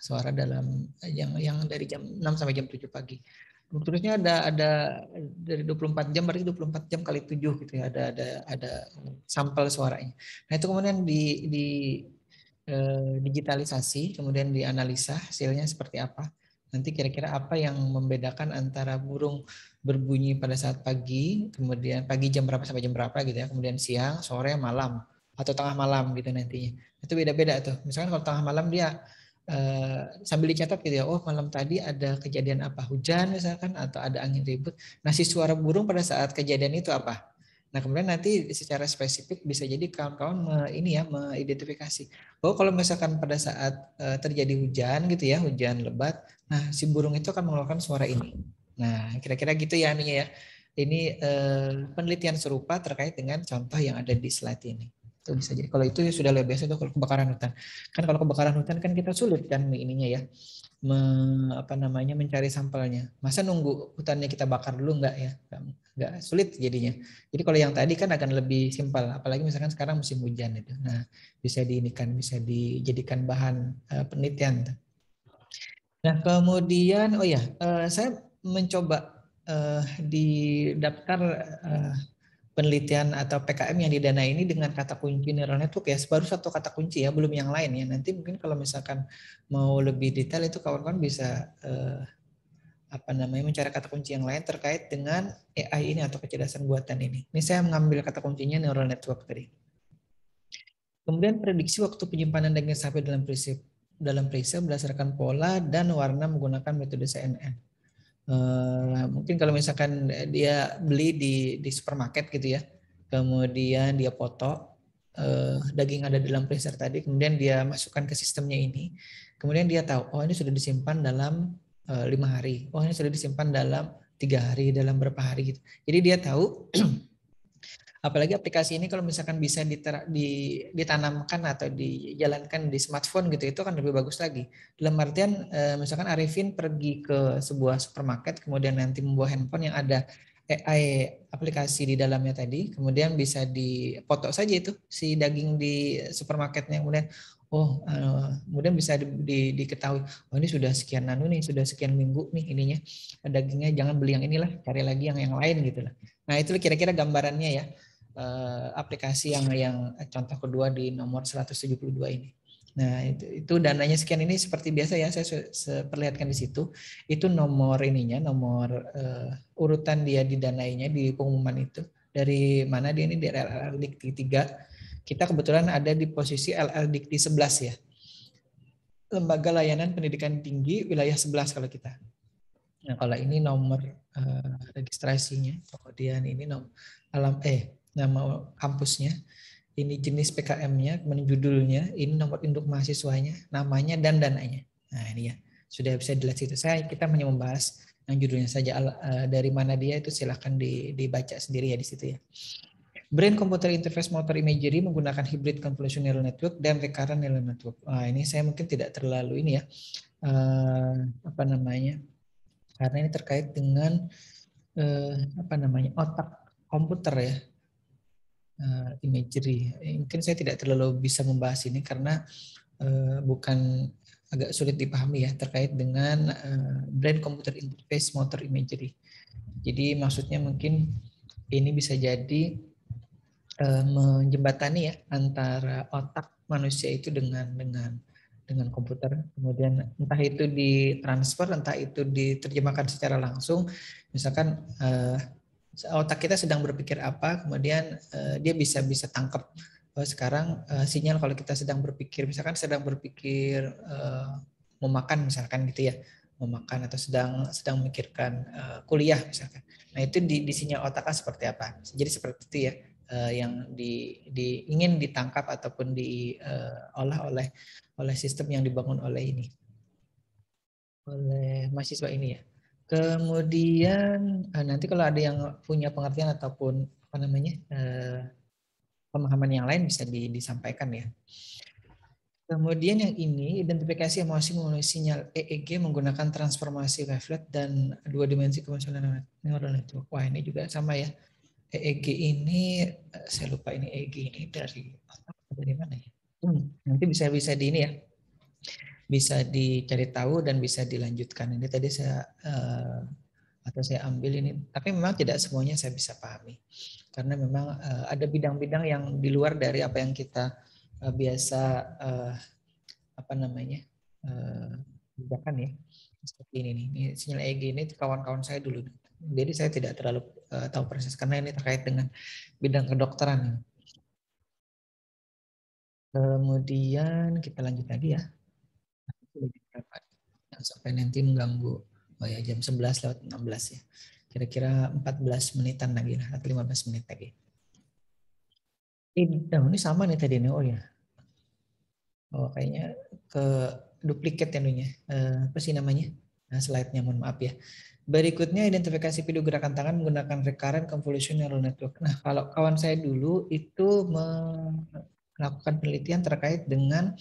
suara dalam yang dari jam 6 sampai jam 7 pagi. Terusnya ada dari 24 jam berarti 24 jam kali 7 gitu ya. Ada sampel suaranya. Nah, itu kemudian digitalisasi, kemudian dianalisa hasilnya seperti apa. Nanti kira-kira apa yang membedakan antara burung berbunyi pada saat pagi, kemudian pagi jam berapa sampai jam berapa gitu ya, kemudian siang, sore, malam atau tengah malam gitu nantinya. Itu beda-beda tuh. Misalkan kalau tengah malam dia sambil dicatat gitu ya, oh malam tadi ada kejadian apa, hujan misalkan atau ada angin ribut. Nah si suara burung pada saat kejadian itu apa? Nah kemudian nanti secara spesifik bisa jadi kawan-kawan ini ya mengidentifikasi. Oh kalau misalkan pada saat terjadi hujan gitu ya, hujan lebat, nah si burung itu akan mengeluarkan suara ini. Nah kira-kira gitu ya ininya ya. Ini penelitian serupa terkait dengan contoh yang ada di slide ini. Itu bisa jadi. Kalau itu sudah luar biasa tuh kalau kebakaran hutan. Kan kalau kebakaran hutan kan kita sulit kan ininya ya. Apa namanya mencari sampelnya. Masa nunggu hutannya kita bakar dulu enggak ya? Enggak sulit jadinya. Jadi kalau yang tadi kan akan lebih simpel, apalagi misalkan sekarang musim hujan itu. Nah, bisa bisa dijadikan bahan penelitian. Nah, kemudian oh ya, saya mencoba di daftar penelitian atau PKM yang didanai ini dengan kata kunci neural network ya, baru satu kata kunci ya, belum yang lain ya. Nanti mungkin kalau misalkan mau lebih detail itu kawan-kawan bisa mencari kata kunci yang lain terkait dengan AI ini atau kecerdasan buatan ini. Ini saya mengambil kata kuncinya neural network tadi. Kemudian prediksi waktu penyimpanan daging sapi dalam freezer berdasarkan pola dan warna menggunakan metode CNN. Mungkin kalau misalkan dia beli di supermarket gitu ya, kemudian dia foto daging ada di dalam freezer tadi, kemudian dia masukkan ke sistemnya ini, kemudian dia tahu, oh ini sudah disimpan dalam 5 hari, oh ini sudah disimpan dalam 3 hari, dalam berapa hari gitu. Jadi dia tahu. Apalagi aplikasi ini kalau misalkan bisa ditanamkan atau dijalankan di smartphone gitu, itu akan lebih bagus lagi. Dalam artian misalkan Arifin pergi ke sebuah supermarket, kemudian nanti membawa handphone yang ada AI aplikasi di dalamnya tadi, kemudian bisa dipoto saja itu si daging di supermarketnya, kemudian kemudian bisa diketahui, oh ini sudah sekian sudah sekian minggu nih ininya dagingnya, jangan beli yang inilah, cari lagi yang lain gitu lah. Nah itu kira-kira gambarannya ya. Aplikasi yang contoh kedua di nomor 172 ini. Nah, itu dananya sekian, ini seperti biasa ya, saya perlihatkan di situ. Itu nomor ininya, nomor urutan dia didanainya di pengumuman itu. Dari mana dia ini, dari LL Dikti 3. Kita kebetulan ada di posisi LL Dikti 11 ya. Lembaga Layanan Pendidikan Tinggi wilayah 11 kalau kita. Nah, kalau ini nomor registrasinya, kemudian ini nama kampusnya, ini jenis PKM-nya, kemudian judulnya, ini nomor induk mahasiswanya, namanya, dan dananya. Nah ini ya, sudah bisa dilihat situ. Kita hanya membahas yang judulnya saja, dari mana dia itu silahkan dibaca sendiri ya di situ ya. Brain Computer Interface Motor Imagery menggunakan hybrid convolutional neural network dan recurrent neural network. Ini saya mungkin tidak terlalu ini ya, karena ini terkait dengan otak komputer ya. Imagery. Mungkin saya tidak terlalu bisa membahas ini karena bukan, agak sulit dipahami ya, terkait dengan brain computer interface motor imagery. Jadi maksudnya mungkin ini bisa jadi menjembatani ya antara otak manusia itu dengan komputer, kemudian entah itu ditransfer, entah itu diterjemahkan secara langsung, misalkan otak kita sedang berpikir apa, kemudian dia bisa tangkap sekarang sinyal kalau kita sedang berpikir, misalkan sedang berpikir mau makan misalkan gitu ya, mau makan atau sedang memikirkan kuliah misalkan. Nah itu di sinyal otaknya seperti apa? Jadi seperti itu ya, yang ingin ditangkap ataupun diolah oleh sistem yang dibangun oleh mahasiswa ini ya. Kemudian nanti kalau ada yang punya pengertian ataupun pemahaman yang lain bisa disampaikan ya. Kemudian yang ini, identifikasi emosi melalui sinyal EEG menggunakan transformasi wavelet dan 2 dimensi konvensional neural network. Wah ini juga sama ya. EEG ini, saya lupa ini EEG ini dari mana ya. Nanti bisa di ini ya. Bisa dicari tahu dan bisa dilanjutkan. Ini tadi saya ambil ini, tapi memang tidak semuanya saya bisa pahami karena memang ada bidang-bidang yang di luar dari apa yang kita biasa kerjakan ya, seperti ini nih. Ini sinyal EEG ini kawan-kawan saya dulu, jadi saya tidak terlalu tahu proses karena ini terkait dengan bidang kedokteran. Kemudian kita lanjut lagi ya, sampai nanti mengganggu. Oh ya, jam 11:16 ya. Kira-kira 14 menitan lagi lah, atau 15 menit lagi. Ini sama nih tadi nih, oh ya. Oh kayaknya ke duplikat ya nunya. Apa sih namanya? Nah, slide-nya mohon maaf ya. Berikutnya identifikasi video gerakan tangan menggunakan recurrent convolutional neural network. Nah, kalau kawan saya dulu itu melakukan penelitian terkait dengan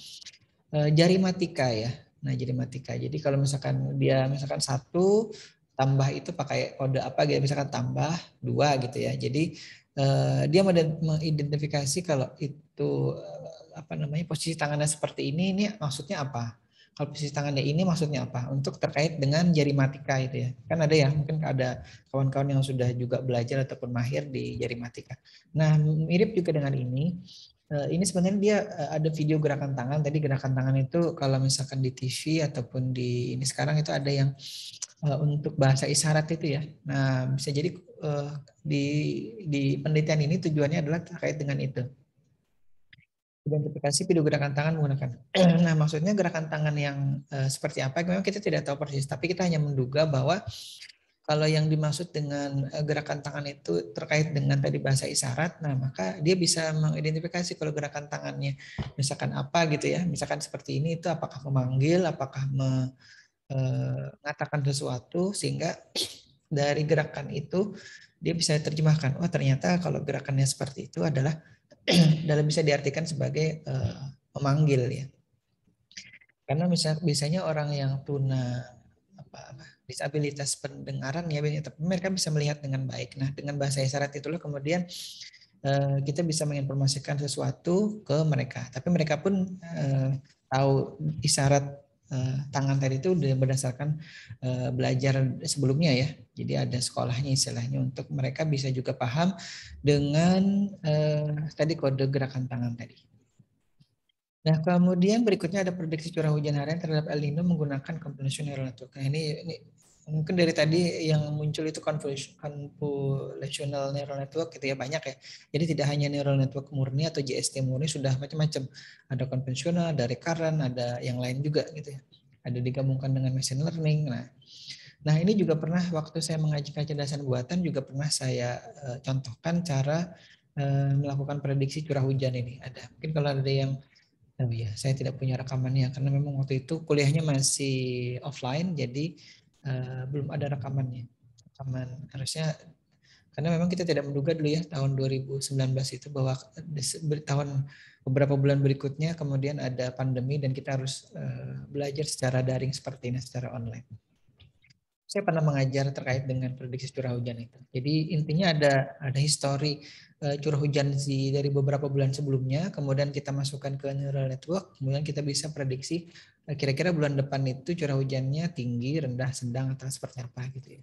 jari matika ya. Nah, jari matika. Jadi kalau misalkan dia satu tambah itu pakai kode apa gitu, misalkan tambah 2 gitu ya. Jadi dia mengidentifikasi kalau itu posisi tangannya seperti ini maksudnya apa? Kalau posisi tangannya ini maksudnya apa? Untuk terkait dengan jari matika itu ya. Kan ada ya, mungkin ada kawan-kawan yang sudah juga belajar ataupun mahir di jari matika. Nah, mirip juga dengan ini. Ini sebenarnya dia ada video gerakan tangan. Tadi gerakan tangan itu kalau misalkan di TV ataupun di ini sekarang itu ada yang untuk bahasa isyarat itu ya. Nah, bisa jadi di penelitian ini tujuannya adalah terkait dengan itu. Identifikasi video gerakan tangan menggunakan. Nah, maksudnya gerakan tangan yang seperti apa? Memang kita tidak tahu persis, tapi kita hanya menduga bahwa kalau yang dimaksud dengan gerakan tangan itu terkait dengan tadi bahasa isyarat, nah maka dia bisa mengidentifikasi kalau gerakan tangannya misalkan apa gitu ya, misalkan seperti ini itu apakah memanggil, apakah mengatakan sesuatu, sehingga dari gerakan itu dia bisa terjemahkan, oh ternyata kalau gerakannya seperti itu adalah dalam bisa diartikan sebagai memanggil ya. Karena biasanya orang yang tuna disabilitas pendengaran ya, tapi mereka bisa melihat dengan baik. Nah, dengan bahasa isyarat itulah kemudian kita bisa menginformasikan sesuatu ke mereka. Tapi mereka pun tahu isyarat tangan tadi itu berdasarkan belajar sebelumnya ya. Jadi ada sekolahnya istilahnya untuk mereka bisa juga paham dengan tadi kode gerakan tangan tadi. Nah, kemudian berikutnya ada prediksi curah hujan harian terhadap El Nino menggunakan convolutional neural network. Nah, ini mungkin dari tadi yang muncul itu convolutional neural network gitu ya, banyak ya. Jadi tidak hanya neural network murni atau JST murni, sudah macam-macam. Ada konvensional, ada recurrent, ada yang lain juga gitu ya. Ada digabungkan dengan machine learning. Nah, ini juga pernah waktu saya mengaji kecerdasan buatan juga pernah saya contohkan cara melakukan prediksi curah hujan ini. Ada. Mungkin kalau ada yang oh iya, saya tidak punya rekamannya karena memang waktu itu kuliahnya masih offline, jadi belum ada rekamannya. Rekaman harusnya karena memang kita tidak menduga dulu ya tahun 2019 itu bahwa tahun beberapa bulan berikutnya kemudian ada pandemi dan kita harus belajar secara daring seperti ini, secara online. Saya pernah mengajar terkait dengan prediksi curah hujan itu. Jadi intinya ada histori curah hujan dari beberapa bulan sebelumnya, kemudian kita masukkan ke neural network, kemudian kita bisa prediksi kira-kira bulan depan itu curah hujannya tinggi, rendah, sedang, atau seperti apa gitu ya.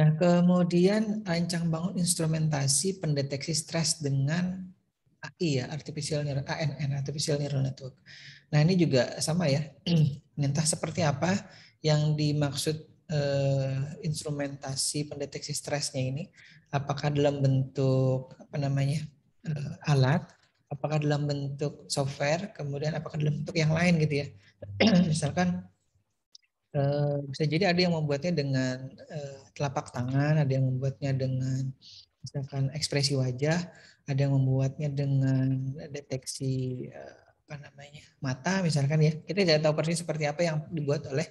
Nah, kemudian rancang bangun instrumentasi pendeteksi stres dengan AI ya, artificial neural network. Nah, ini juga sama ya. Entah seperti apa yang dimaksud instrumentasi pendeteksi stresnya ini, apakah dalam bentuk alat, apakah dalam bentuk software, kemudian apakah dalam bentuk yang lain gitu ya. Misalkan bisa jadi ada yang membuatnya dengan telapak tangan, ada yang membuatnya dengan misalkan ekspresi wajah, ada yang membuatnya dengan deteksi mata misalkan ya. Kita tidak tahu persis seperti apa yang dibuat oleh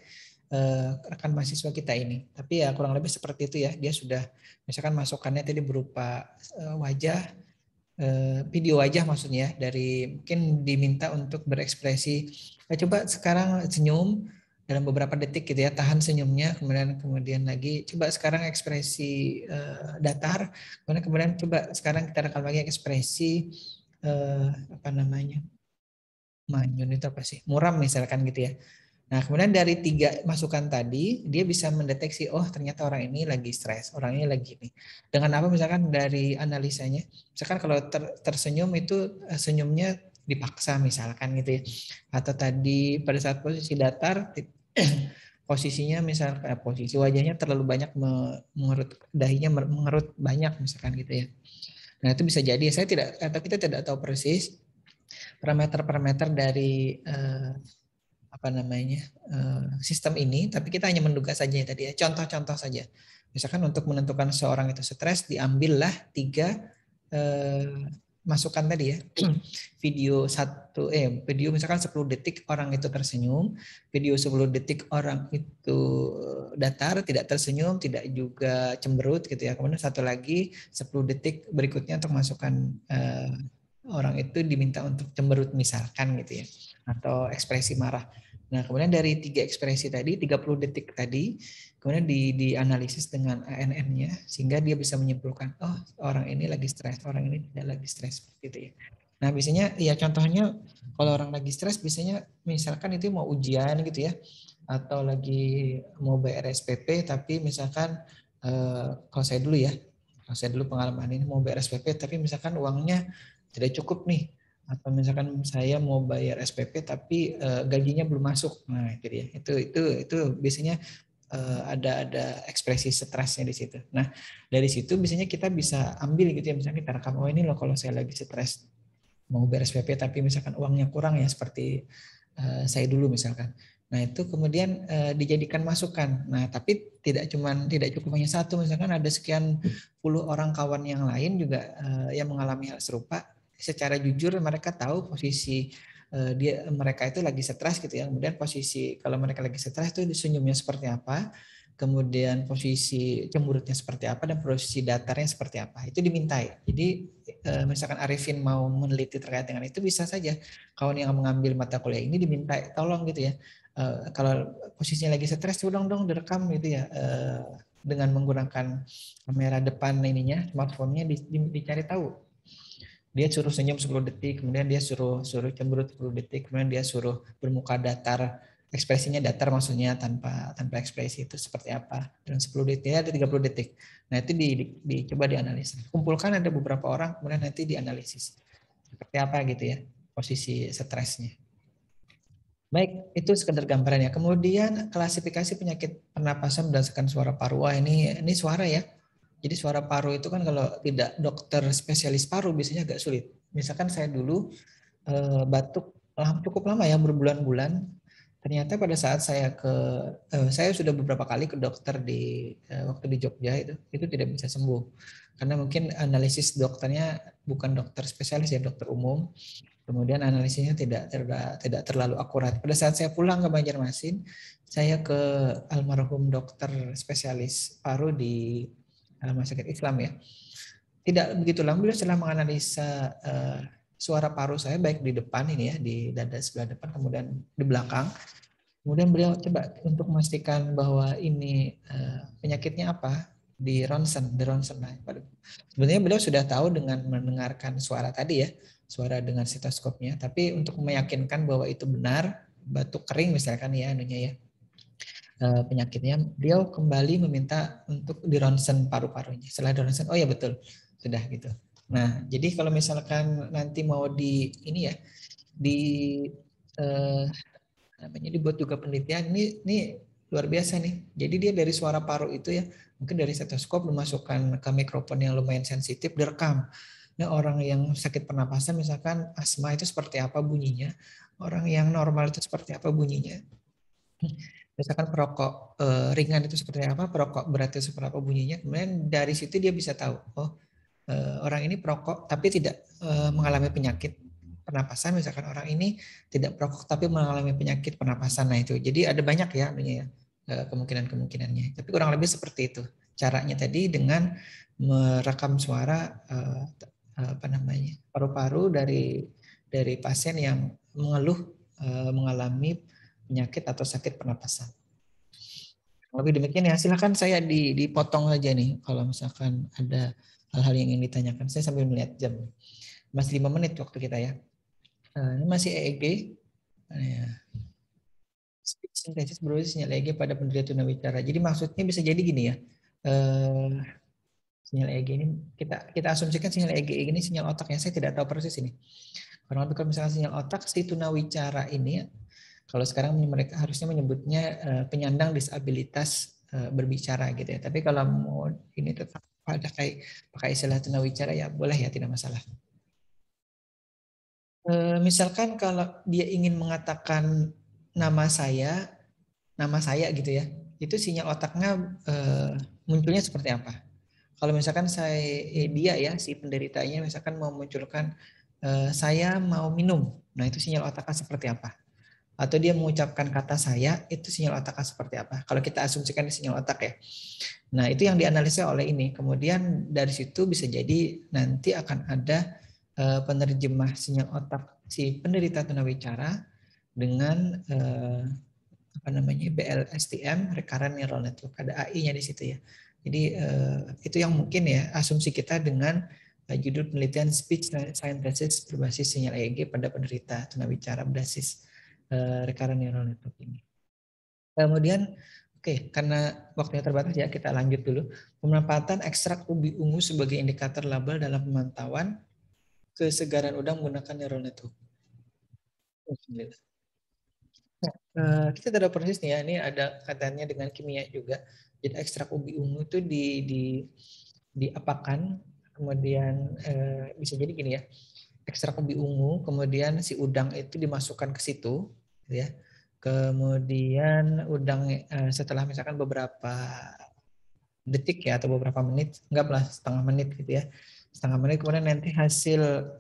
rekan mahasiswa kita ini. Tapi ya kurang lebih seperti itu ya. Dia sudah misalkan masukannya tadi berupa wajah, video wajah maksudnya, dari mungkin diminta untuk berekspresi. Coba sekarang senyum dalam beberapa detik gitu ya, tahan senyumnya, kemudian lagi coba sekarang ekspresi datar, kemudian coba sekarang kita rekam lagi ekspresi manyun itu apa sih, muram misalkan gitu ya. Nah, kemudian dari 3 masukan tadi, dia bisa mendeteksi, oh ternyata orang ini lagi stres, orang ini lagi ini. Dengan apa misalkan dari analisanya, misalkan kalau tersenyum itu senyumnya dipaksa misalkan gitu ya. Atau tadi pada saat posisi datar, posisinya misalkan posisi wajahnya terlalu banyak mengerut, dahinya mengerut banyak misalkan gitu ya. Nah, itu bisa jadi, kita tidak tahu persis parameter-parameter dari sistem ini, tapi kita hanya menduga saja ya tadi ya, contoh-contoh saja. Misalkan untuk menentukan seorang itu stres, diambillah 3 masukan tadi ya. Video misalkan 10 detik orang itu tersenyum, video 10 detik orang itu datar, tidak tersenyum, tidak juga cemberut gitu ya. Kemudian satu lagi 10 detik berikutnya untuk masukkan orang itu diminta untuk cemberut misalkan gitu ya, atau ekspresi marah. Nah, kemudian dari 3 ekspresi tadi, 30 detik tadi, kemudian dianalisis dengan ANN-nya, sehingga dia bisa menyimpulkan, oh orang ini lagi stres, orang ini tidak lagi stres, gitu ya. Nah, biasanya ya contohnya kalau orang lagi stres, biasanya misalkan itu mau ujian gitu ya, atau lagi mau bayar SPP, tapi misalkan kalau saya dulu pengalaman ini mau bayar SPP, tapi misalkan uangnya tidak cukup nih, Atau misalkan saya mau bayar SPP tapi gajinya belum masuk. Nah, itu dia. Itu biasanya ada ekspresi stresnya di situ. Nah, dari situ biasanya kita bisa ambil gitu ya, misalnya kita rekam, oh ini loh kalau saya lagi stres mau bayar SPP tapi misalkan uangnya kurang ya, seperti saya dulu misalkan. Nah, itu kemudian dijadikan masukan. Nah, tapi tidak cukup hanya satu, misalkan ada sekian puluh orang kawan yang lain juga yang mengalami hal serupa. Secara jujur mereka tahu posisi mereka itu lagi stres gitu ya. Kemudian posisi kalau mereka lagi stres itu senyumnya seperti apa, kemudian posisi cemberutnya seperti apa, dan posisi datarnya seperti apa. Itu dimintai. Jadi misalkan Arifin mau meneliti terkait dengan itu, bisa saja kawan yang mengambil mata kuliah ini diminta tolong gitu ya. Kalau posisinya lagi stres, tolong dong direkam gitu ya. Dengan menggunakan kamera depan ininya, smartphone-nya dicari tahu. Dia suruh senyum 10 detik, kemudian dia suruh cemberut 10 detik, kemudian dia suruh bermuka datar, ekspresinya datar maksudnya tanpa ekspresi itu seperti apa. Dan 10 detik ada 30 detik. Nah, itu dicoba dianalisis. Kumpulkan ada beberapa orang, kemudian nanti dianalisis. Seperti apa gitu ya posisi stresnya. Baik, itu sekedar gambarannya. Kemudian klasifikasi penyakit pernapasan berdasarkan suara paru. Wah, ini suara ya. Jadi suara paru itu kan kalau tidak dokter spesialis paru biasanya agak sulit. Misalkan saya dulu batuk cukup lama ya, berbulan-bulan. Ternyata pada saat saya sudah beberapa kali ke dokter di waktu di Jogja itu tidak bisa sembuh. Karena mungkin analisis dokternya bukan dokter spesialis ya, dokter umum. Kemudian analisisnya tidak terlalu akurat. Pada saat saya pulang ke Banjarmasin, saya ke almarhum dokter spesialis paru di Rumah Sakit Islam ya. Tidak begitu lama beliau setelah menganalisa suara paru saya, baik di depan ini ya, di dada sebelah depan, kemudian di belakang. Kemudian beliau coba untuk memastikan bahwa ini penyakitnya apa, di ronsen. Sebenarnya beliau sudah tahu dengan mendengarkan suara tadi ya, suara dengan stetoskopnya, tapi untuk meyakinkan bahwa itu benar batuk kering misalkan ya anunya ya, penyakitnya, beliau kembali meminta untuk di ronsen paru-parunya. Setelah di ronsen, oh ya betul, sudah gitu. Nah, jadi kalau misalkan nanti mau di ini ya, di namanya dibuat juga penelitian, ini luar biasa nih. Jadi dia dari suara paru itu ya, mungkin dari stetoskop dimasukkan ke mikrofon yang lumayan sensitif, direkam. Nah, orang yang sakit pernapasan misalkan asma itu seperti apa bunyinya, orang yang normal itu seperti apa bunyinya. Misalkan perokok ringan itu seperti apa, perokok berat itu seperti apa bunyinya. Kemudian dari situ dia bisa tahu, oh orang ini perokok tapi tidak mengalami penyakit pernapasan, misalkan orang ini tidak perokok tapi mengalami penyakit pernapasan. Nah itu, jadi ada banyak ya kemungkinan-kemungkinannya. Tapi kurang lebih seperti itu caranya tadi, dengan merekam suara paru-paru dari pasien yang mengeluh mengalami penyakit atau sakit pernapasan. Lebih demikian ya, silakan saya dipotong aja nih kalau misalkan ada hal-hal yang ingin ditanyakan. Saya sambil melihat jam. Masih 5 menit waktu kita ya. Ini masih EEG. Ya. Speech synthesis berbasis sinyal EEG pada penderita tunawicara. Jadi maksudnya bisa jadi gini ya. Sinyal EEG ini kita asumsikan sinyal EEG ini sinyal otaknya. Saya tidak tahu persis ini. Kalau misalnya sinyal otak si tunawicara ini, kalau sekarang mereka harusnya menyebutnya penyandang disabilitas berbicara gitu ya. Tapi kalau mau ini tetap pakai istilah tunawicara ya boleh ya, tidak masalah. Misalkan kalau dia ingin mengatakan nama saya gitu ya, itu sinyal otaknya munculnya seperti apa? Kalau misalkan dia ya si penderitanya misalkan mau munculkan saya mau minum, nah itu sinyal otaknya seperti apa? Atau dia mengucapkan kata saya, itu sinyal otaknya seperti apa? Kalau kita asumsikan di sinyal otak ya. Nah itu yang dianalisa oleh ini. Kemudian dari situ bisa jadi nanti akan ada penerjemah sinyal otak si penderita tunawicara dengan BLSTM, Recurrent Neural Network, ada AI-nya di situ ya. Jadi itu yang mungkin ya asumsi kita dengan judul penelitian speech synthesis berbasis sinyal EEG pada penderita tunawicara berbasis Recurrent Neural Network ini. Kemudian karena waktunya terbatas ya, kita lanjut dulu. Pemanfaatan ekstrak ubi ungu sebagai indikator label dalam pemantauan kesegaran udang menggunakan neural network. Alhamdulillah. Nah, kita tahu proses nih ya, ini ada katanya dengan kimia juga. Jadi ekstrak ubi ungu itu diapakan, kemudian bisa jadi gini ya, ekstrak ubi ungu, kemudian si udang itu dimasukkan ke situ, gitu ya. Kemudian udang setelah misalkan beberapa detik ya atau beberapa menit, anggaplah setengah menit gitu ya, setengah menit, kemudian nanti hasil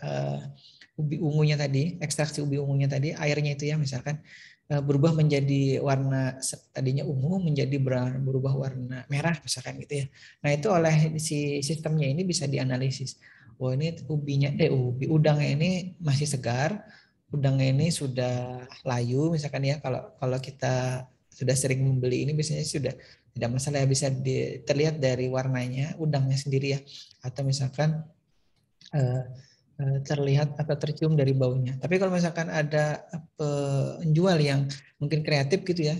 ubi ungunya tadi, ekstraksi ubi ungunya tadi, airnya itu ya misalkan berubah menjadi warna tadinya ungu menjadi berubah warna merah misalkan gitu ya. Nah itu oleh si sistemnya ini bisa dianalisis. Oh ini ubi udangnya ini masih segar, udangnya ini sudah layu misalkan ya, kalau kita sudah sering membeli ini biasanya sudah tidak masalah ya, bisa terlihat dari warnanya udangnya sendiri ya, atau misalkan terlihat atau tercium dari baunya. Tapi kalau misalkan ada penjual yang mungkin kreatif gitu ya,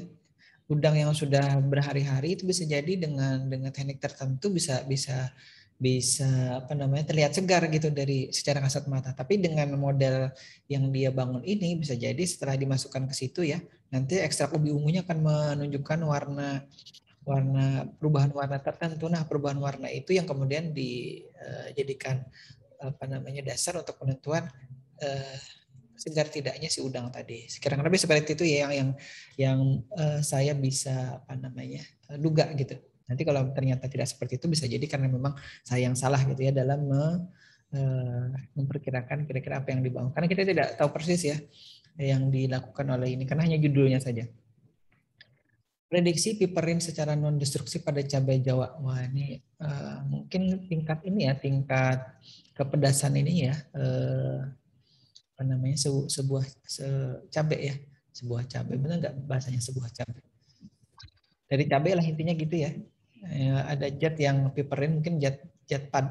udang yang sudah berhari-hari itu bisa jadi dengan teknik tertentu bisa bisa bisa apa namanya terlihat segar gitu dari secara kasat mata. Tapi dengan model yang dia bangun ini bisa jadi setelah dimasukkan ke situ ya, nanti ekstrak ubi ungunya akan menunjukkan warna warna perubahan warna tertentu. Nah, perubahan warna itu yang kemudian dijadikan apa namanya dasar untuk penentuan segar tidaknya si udang tadi. Sekarang lebih seperti itu ya yang saya bisa apa namanya duga gitu. Nanti kalau ternyata tidak seperti itu bisa jadi karena memang saya yang salah gitu ya dalam memperkirakan kira-kira apa yang dibangun. Karena kita tidak tahu persis ya yang dilakukan oleh ini karena hanya judulnya saja. Prediksi piperin secara non destruksi pada cabai Jawa. Wah ini mungkin tingkat ini ya, tingkat kepedasan ini ya, apa namanya sebuah cabai ya, sebuah cabai, benar nggak bahasanya sebuah cabai? Dari cabai lah intinya gitu ya. Ada zat yang piperin, mungkin zat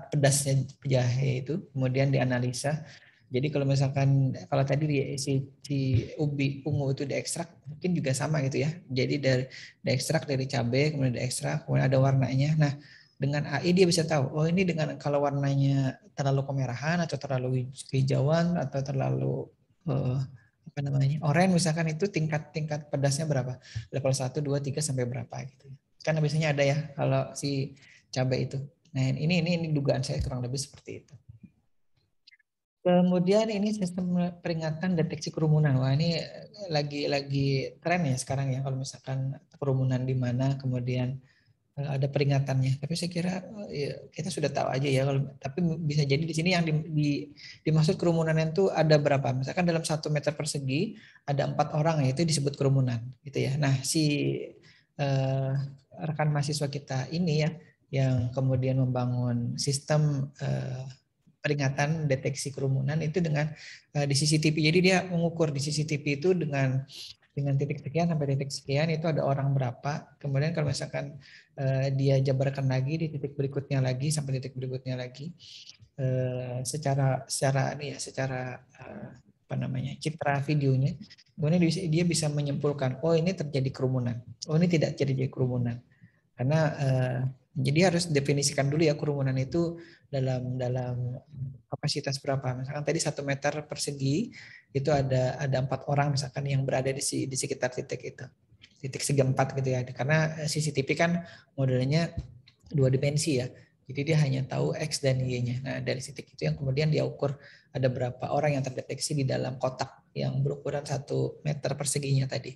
pedasnya jahe itu, kemudian dianalisa. Jadi kalau misalkan kalau tadi si ubi ungu itu diekstrak, mungkin juga sama gitu ya. Jadi diekstrak dari cabai, kemudian diekstrak, kemudian ada warnanya. Nah, dengan AI dia bisa tahu, oh ini dengan kalau warnanya terlalu kemerahan atau terlalu hijauan atau terlalu apa namanya oranye misalkan, itu tingkat pedasnya berapa? Level 1, 2, 3 sampai berapa gitu. Karena biasanya ada ya kalau si cabai itu. Nah, ini dugaan saya kurang lebih seperti itu. Kemudian ini sistem peringatan deteksi kerumunan. Wah ini lagi tren ya sekarang ya, kalau misalkan kerumunan di mana kemudian ada peringatannya. Tapi saya kira ya, kita sudah tahu aja ya. Tapi bisa jadi di sini yang dimaksud kerumunan itu ada berapa? Misalkan dalam 1 meter persegi ada 4 orang ya, itu disebut kerumunan gitu ya. Nah rekan mahasiswa kita ini ya yang kemudian membangun sistem peringatan deteksi kerumunan itu dengan di CCTV. Jadi dia mengukur di CCTV itu dengan titik sekian sampai titik sekian itu ada orang berapa. Kemudian kalau misalkan dia jabarkan lagi di titik berikutnya lagi sampai titik berikutnya lagi secara apa namanya citra videonya, kemudian dia bisa menyimpulkan oh ini terjadi kerumunan, oh ini tidak terjadi kerumunan. Karena jadi harus definisikan dulu ya kerumunan itu dalam kapasitas berapa. Misalkan tadi 1 meter persegi itu ada 4 orang misalkan yang berada di sekitar titik itu, titik segi 4 gitu ya. Karena CCTV kan modelnya 2 dimensi ya. Jadi dia hanya tahu X dan Y-nya. Nah dari titik itu yang kemudian dia ukur ada berapa orang yang terdeteksi di dalam kotak yang berukuran 1 meter perseginya tadi.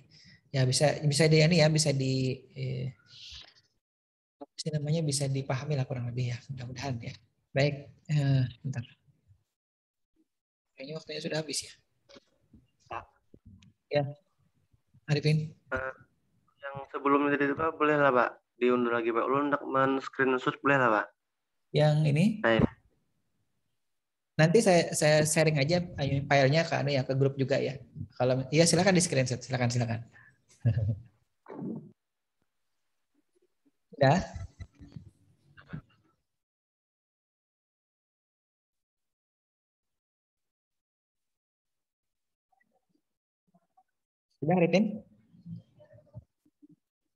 Ya bisa dia ini ya bisa di namanya bisa dipahami lah kurang lebih ya, mudah-mudahan ya. Baik, bentar. Kayaknya waktunya sudah habis ya. Pak. Ya, Arifin. Yang sebelumnya tadi itu Pak, boleh lah Pak diundur lagi Pak. Lu hendak men-screenshot boleh lah Pak. Yang ini. Nah, ini. Nanti saya sharing aja filenya ke ya ke grup juga ya. Kalau iya silakan di screenshot, silakan. Udah. Sudah Arifin?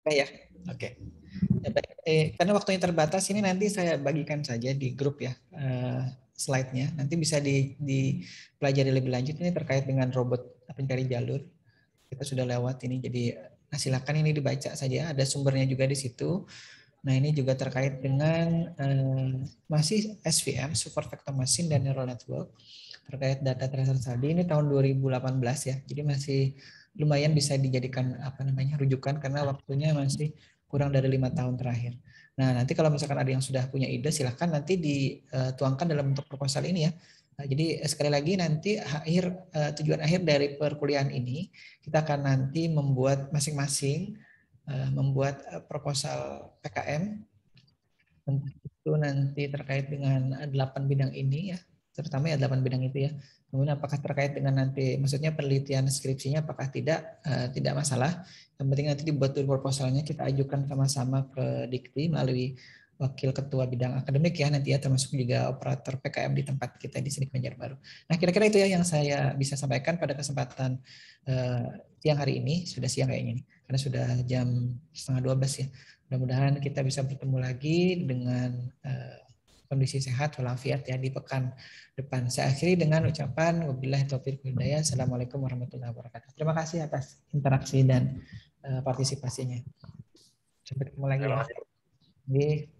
Ya. Oke. Ya, baik. Karena waktunya terbatas ini nanti saya bagikan saja di grup ya. slide-nya. Nanti bisa dipelajari lebih lanjut ini terkait dengan robot pencari jalur. Kita sudah lewat ini, jadi silakan ini dibaca saja. Ada sumbernya juga di situ. Nah, ini juga terkait dengan masih SVM, Super Vector Machine dan Neural Network, terkait data tracer tadi. Ini tahun 2018 ya, jadi masih lumayan bisa dijadikan rujukan karena waktunya masih kurang dari 5 tahun terakhir. Nah, nanti kalau misalkan ada yang sudah punya ide, silahkan nanti dituangkan dalam bentuk proposal ini ya. Nah, jadi sekali lagi nanti tujuan akhir dari perkuliahan ini, kita akan nanti membuat masing-masing membuat proposal PKM itu nanti terkait dengan 8 bidang ini ya, terutama ya 8 bidang itu ya. Kemudian apakah terkait dengan nanti, maksudnya penelitian skripsinya apakah tidak masalah. Yang penting nanti dibuat dulu proposalnya, kita ajukan sama-sama ke Dikti melalui wakil ketua bidang akademik ya nanti ya, termasuk juga operator PKM di tempat kita di sini Banjarbaru. Nah, kira-kira itu ya yang saya bisa sampaikan pada kesempatan siang hari ini. Sudah siang kayaknya nih, karena sudah jam 11:30 ya. Mudah-mudahan kita bisa bertemu lagi dengan kondisi sehat walafiat ya di pekan depan. Saya akhiri dengan ucapan wabillahi taufiq wal hidayah. Assalamualaikum warahmatullahi wabarakatuh. Terima kasih atas interaksi dan partisipasinya. Sampai ketemu lagi ya.